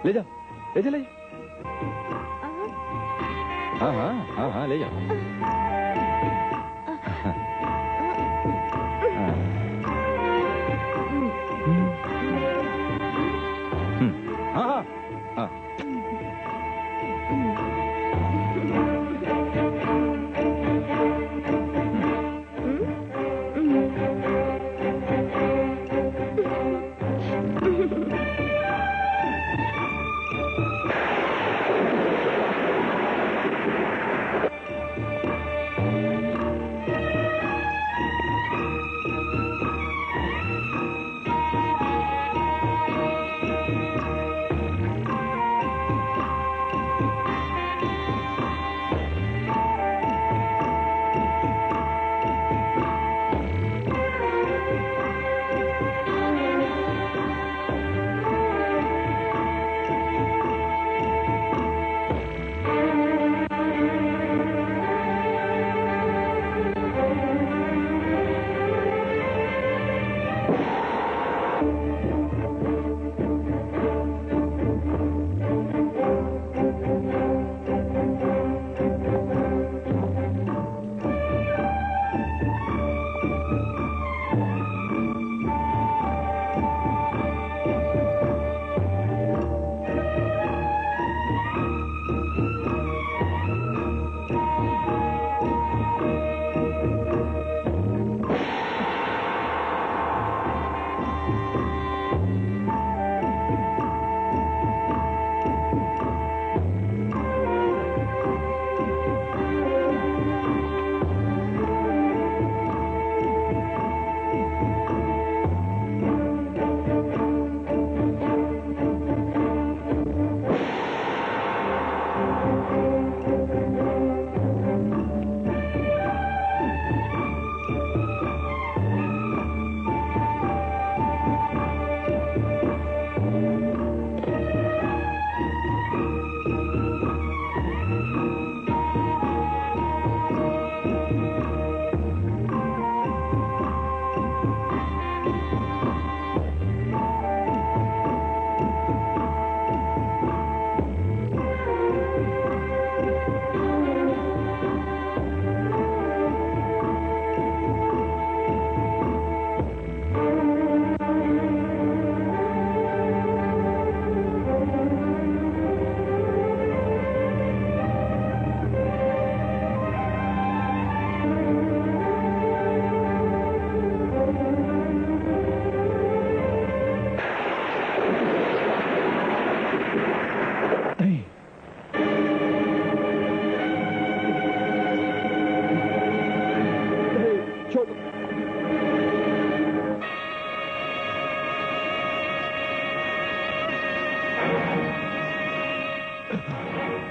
ले जाओ, ले जाओ, ले जाओ। हाँ हाँ हाँ हाँ, ले जाओ। हाँ हाँ हाँ।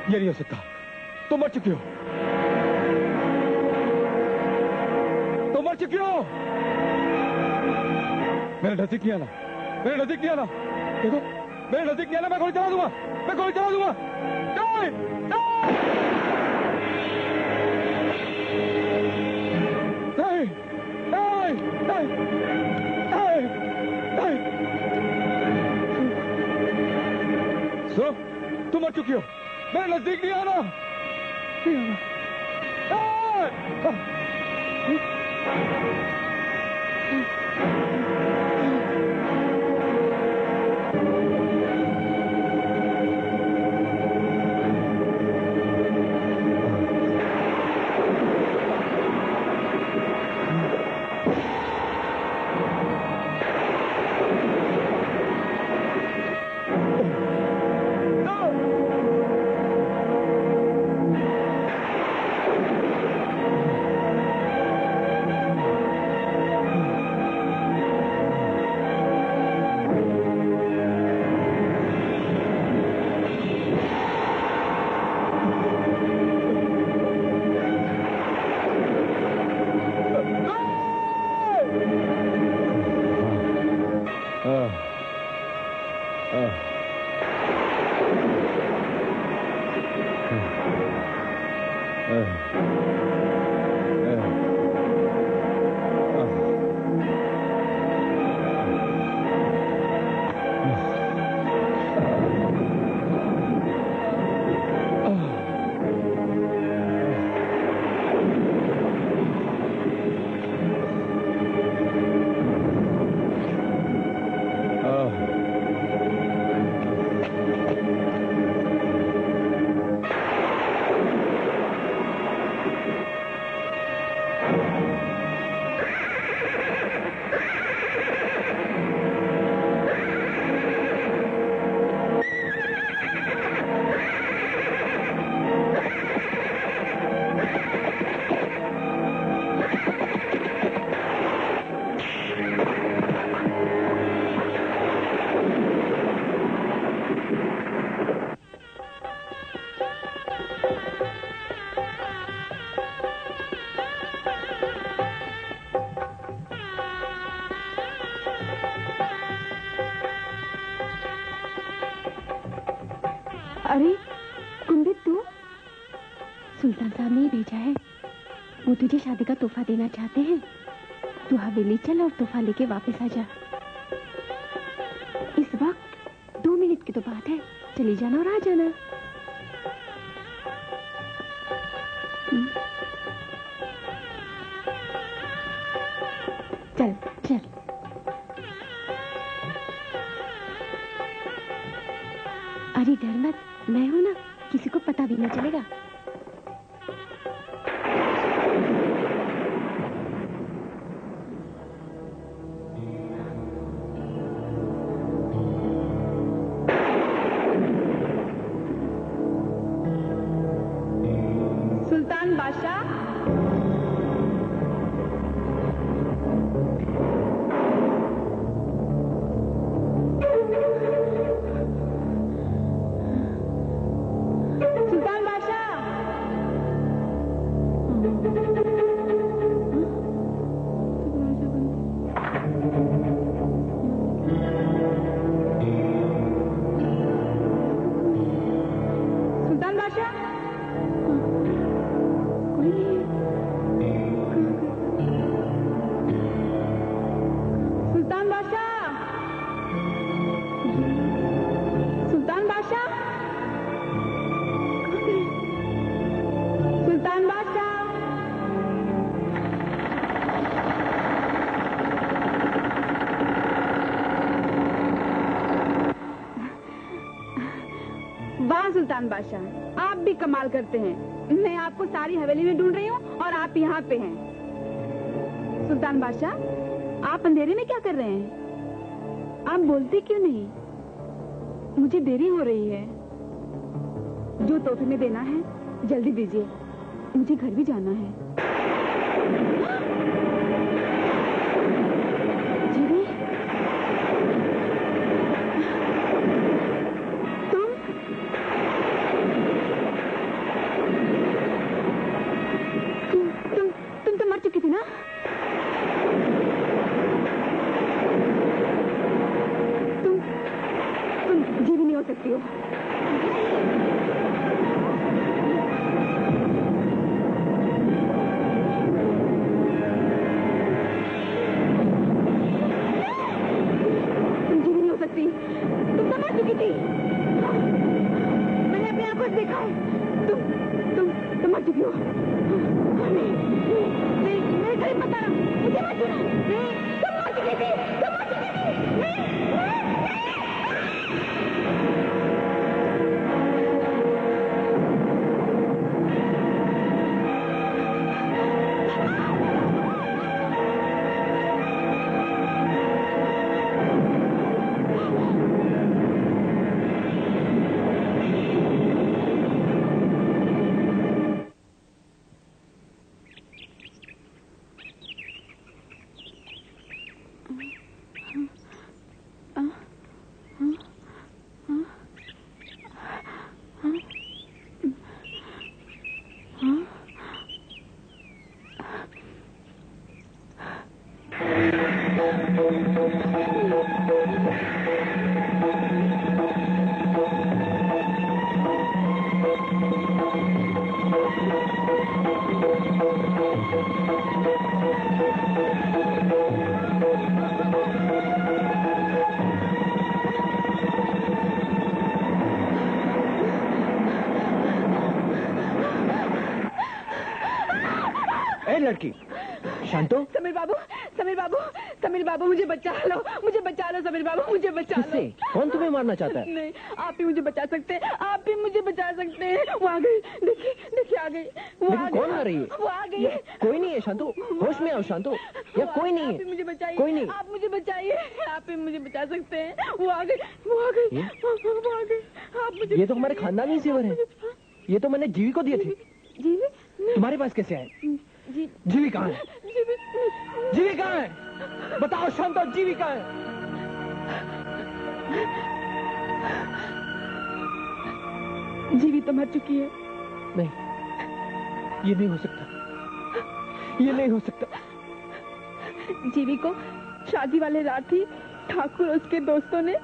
ये नहीं हो सकता। तुम मर चुकी हो, तुम मर चुकी हो। मेरे नजदीक नहीं आना, मेरे नजदीक नहीं आना। देखो, मेरे नजदीक नहीं आना, मैं गोली चला दूंगा, मैं गोली चला दूंगा। नहीं, नहीं, नहीं, नहीं, नहीं, नहीं। सुनो, तुम मर चुकी हो, मेरे नजदीक नहीं आना, नहीं आना। अरे कुंबित, तू? सुल्तान साहब ने ही भेजा है, वो तुझे शादी का तोहफा देना चाहते हैं। तू हवेली चल और तोहफा लेके वापस आ जा। इस वक्त 2 मिनट की तो बात है, चली जाना और आ जाना। चल चल। अरे डर मत, मैं हूं ना, किसी को पता भी नहीं चलेगा। सुल्तान बादशाह, सुल्तान बादशाह, आप भी कमाल करते हैं। मैं आपको सारी हवेली में ढूंढ रही हूँ और आप यहाँ पे हैं। सुल्तान बादशाह, आप अंधेरे में क्या कर रहे हैं? आप बोलते क्यों नहीं? मुझे देरी हो रही है। जो तोहफे में देना है जल्दी दीजिए, मुझे घर भी जाना है। सकती हूँ। तुम जीवी नहीं हो सकती, तुम तो मर चुकी थी। मैंने अपनी आंखों से देखा है, तुम मर चुकी हो। नहीं, मेरे करीब मत आना, मुझे मत छूना। नहीं, तुम मर चुकी थी, तुम मर चुकी थी। नहीं। लड़की शांतो। समीर बाबू मुझे बचा लो समीर बाबू, मुझे बचा लो। कौन तुम्हें मारना चाहता है? नहीं, आप ही मुझे बचा सकते हैं, आप ही मुझे बचा सकते हैं। वो आ गई, देखिए आ गई। कौन आ रही है? वो आ गई। कोई नहीं है शांतो, होश में आओ शांतो। या कोई नहीं है, मुझे बचाइए, कोई नहीं। आप मुझे बचाइए, आप ही मुझे बचा सकते हैं। वो आ गई। आप मुझे। ये तो हमारे खानदानी ही जेवर है, ये तो मैंने जीवी को दिए थे। जीवी तुम्हारे पास कैसे आए? जीवी कहाँ है? जीवी कहाँ है? बताओ शांतो, जीवी कहाँ है? जीवी तो मर चुकी है। नहीं, ये नहीं हो सकता, ये नहीं हो सकता। जीवी को शादी वाले रात ही ठाकुर और उसके दोस्तों ने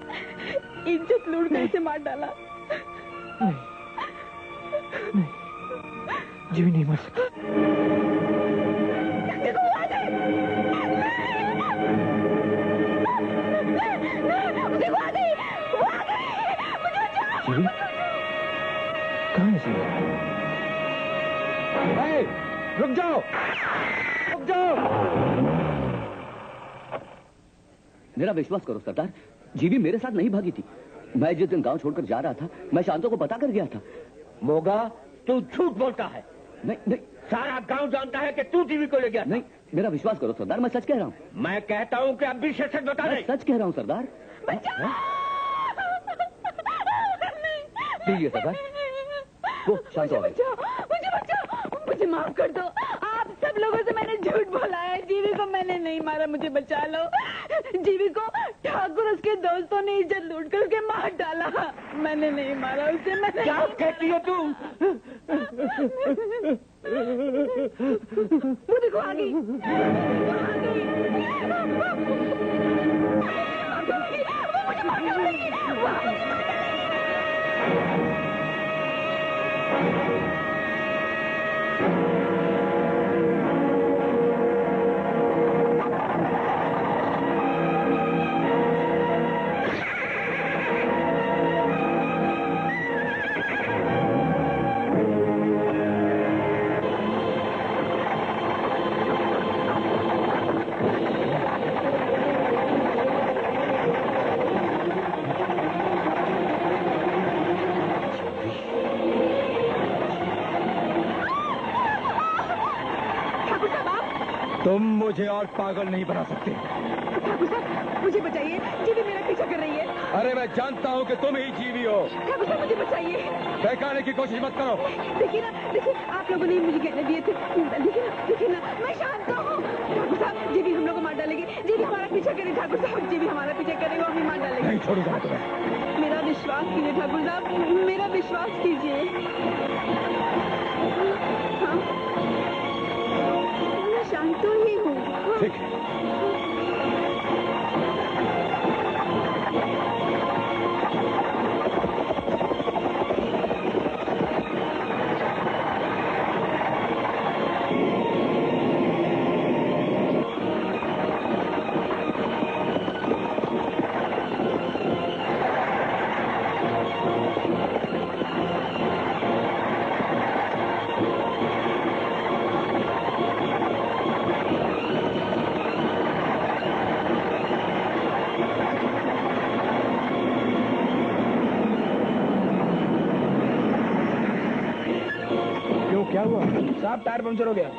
इज्जत लूट कर इसे मार डाला। नहीं, नहीं, जीवी नहीं मर सकती। जीवी कहाँ है? जीवी रुक जाओ, रुक जाओ। मेरा विश्वास करो सरदार, जीवी मेरे साथ नहीं भागी थी। मैं जिस दिन गांव छोड़कर जा रहा था, मैं शांतो को बता कर गया था। मोगा, तू झूठ बोलता है। नहीं, सारा गांव जानता है कि तू जीवी को ले गया। नहीं, मेरा विश्वास करो सरदार, मैं सच कह रहा हूँ। मैं कहता हूँ कि अब भी सच बता दे। सच कह रहा हूँ सरदार। ठीक है सरदार, वो शांत हो गए। मुझे माफ कर दो। आप सब लोगों से मैंने झूठ बोला है। जीवी को मैंने नहीं मारा, मुझे बचा लो। जीवी को ठाकुर उसके दोस्तों ने इज्जत लूट कर उसके मार डाला। मैंने नहीं मारा उसे। मैंने क्या कहती हो तू? वो देखो आ गई। मुझे मार डालेगी। तुम मुझे और पागल नहीं बना सकते। ठाकुर साहब मुझे बचाइए, जीवी मेरा पीछा कर रही है। अरे मैं जानता हूँ कि तुम ही जीवी हो। ठाकुर साहब मुझे बचाइए। बहकाने की कोशिश मत करो। देखिए ना, आप लोगों ने मुझे कहने दिए थे। देखिए ना, मैं शांत हूँ। ठाकुर साहब, जीवी हम लोग को मार डालेगी। जीवी हमारा पीछा करे। ठाकुर साहब, जीवी हमारा पीछा करेगा, हमें मार डालेगी। नहीं छोड़ूंगा तुम्हें। मेरा विश्वास कीजिए ठाकुर साहब, मेरा विश्वास कीजिए। हाँ, मैं शांत तो ही हूँ। ठीक है। क्या हुआ साहब? टायर पंचर हो गया।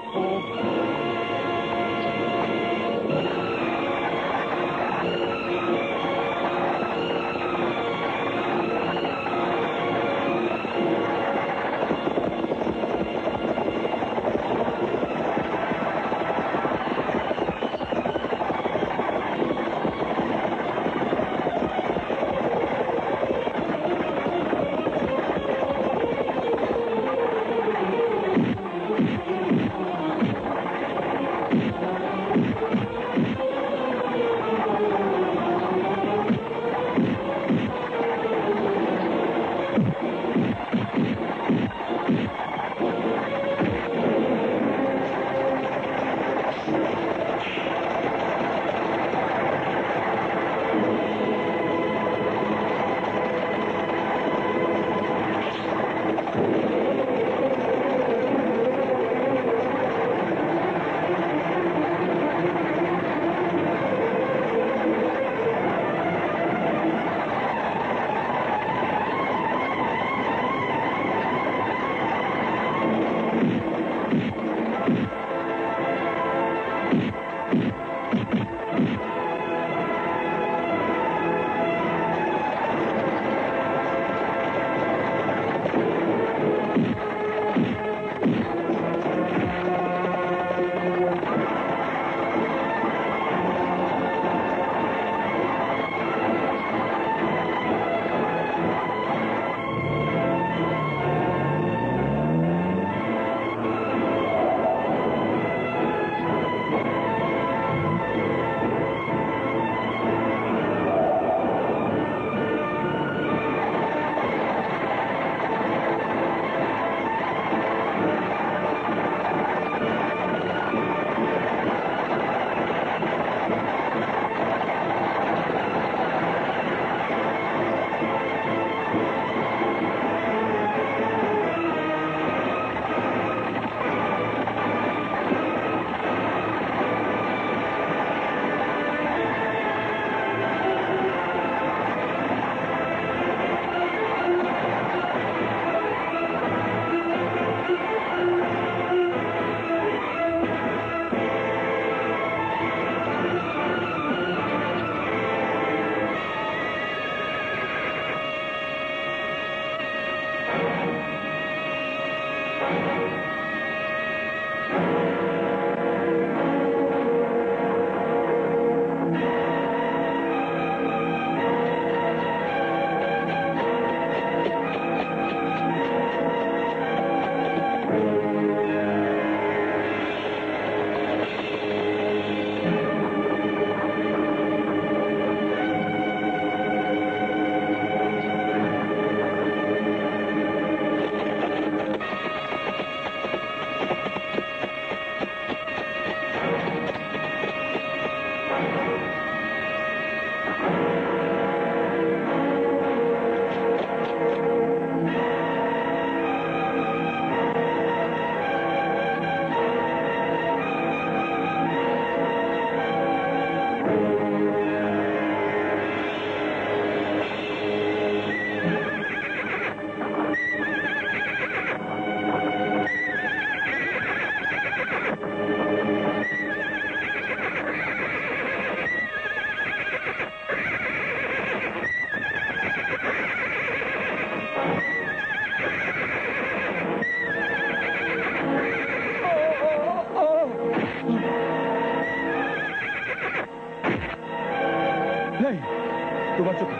तू मर चुका।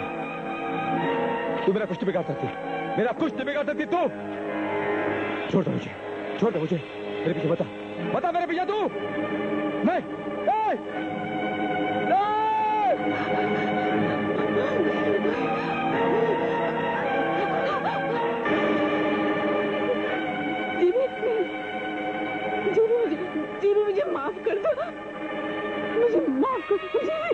तू मेरा कुछ नहीं बिगाड़ सकती, मेरा कुछ नहीं बिगाड़ सकती तू। छोड़ दो मुझे, छोड़ दो मुझे। मेरे पीछे बता, बता मेरे पीछे तू। नहीं, नहीं, जीवी मुझे माफ कर दो, मुझे माफ कर दो जीवी।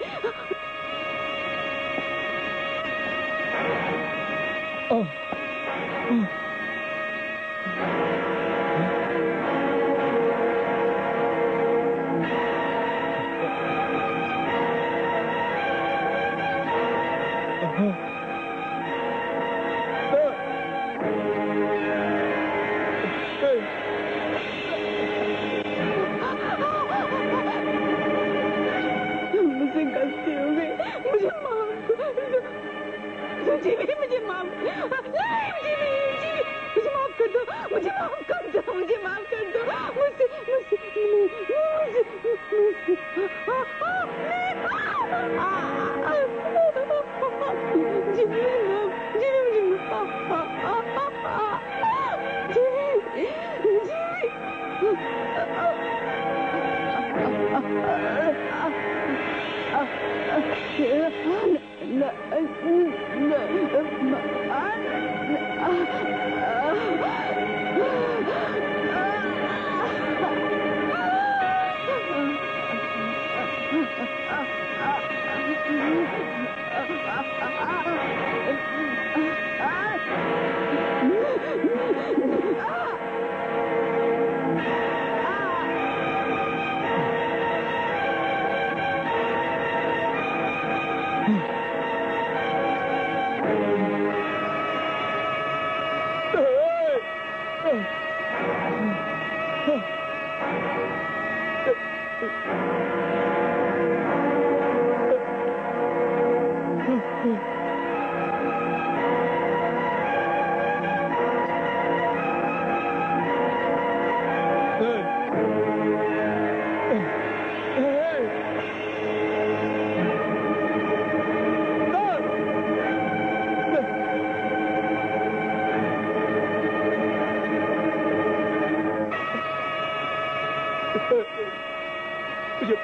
मुझे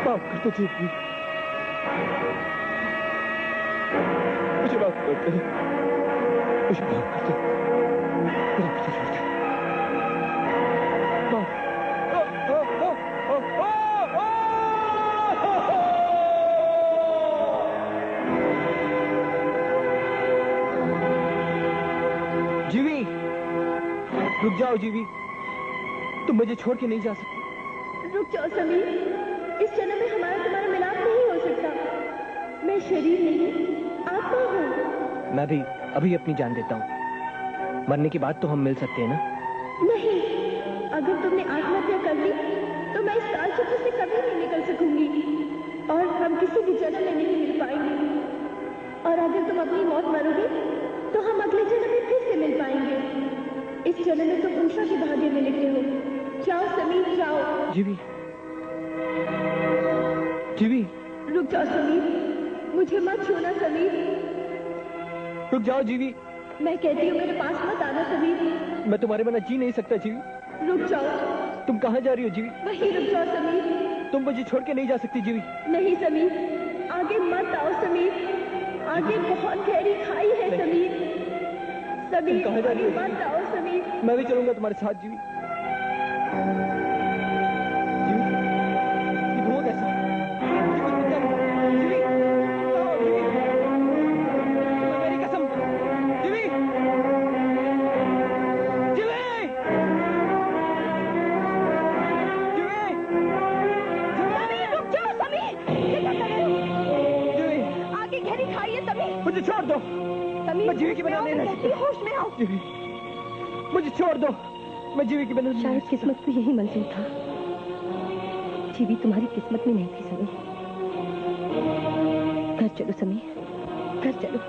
माफ कर दो जीवी, मुझे माफ कर दो, मुझे माफ कर दो, मेरा पीछे छोड़ दे, माफ। जीवी, रुक जाओ जीवी, तुम मुझे छोड़ के नहीं जा सकती। रुक जाओ समीर, इस जन्म में हमारा तुम्हारा मिलाप नहीं हो सकता। मैं शरीर नहीं, आत्मा हूँ। मैं भी अभी अपनी जान देता हूँ। मरने के बाद तो हम मिल सकते हैं ना? नहीं, अगर तुमने आत्महत्या कर ली तो मैं इस कालचक्र से कभी नहीं निकल सकूंगी और हम किसी भी जन्म में नहीं मिल पाएंगे। और अगर तुम अपनी मौत मरोगे तो हम अगले जन्म में फिर से मिल पाएंगे। इस जन्म में तुम उषा के भाग्य में लिखे हो। जाओ समीर, जाओ। जीवी, जीवी, रुक जाओ समीर, मुझे मत छूना समीर। रुक जाओ जीवी, मैं कहती हूँ मेरे पास मत आना समीर। मैं तुम्हारे बिना जी नहीं सकता जीवी। रुक जाओ। तुम कहाँ जा रही हो जीवी? वहीं रुक जाओ समीर। तुम मुझे छोड़ के नहीं जा सकती जीवी। नहीं समीर, आगे मत आओ समीर, आगे बहुत गहरी खाई है समीर। समीर, कहाँ जा रही हो? मत आओ समीर। मैं भी चलूंगा तुम्हारे साथ जीवी। जीवी, ये धुआं कैसा? जीवी, रुक जा। जीवी, जाओ जीवी। मेरी कसम, जीवी, जीवी, जीवी, समीर, रुक जाओ समीर। ये क्या कर रहे हो? जीवी, आगे गहरी खाई है समीर। मुझे छोड़ दो। मैं जीवी के बिना नहीं रह सकता। होश में आओ। जीवी, मुझे छोड़ दो। मैं जीवी के बिना शायद किस्मत को यही मंजूर था। जीवी तुम्हारी किस्मत में नहीं थी समीर। घर चलो समीर, घर चलो।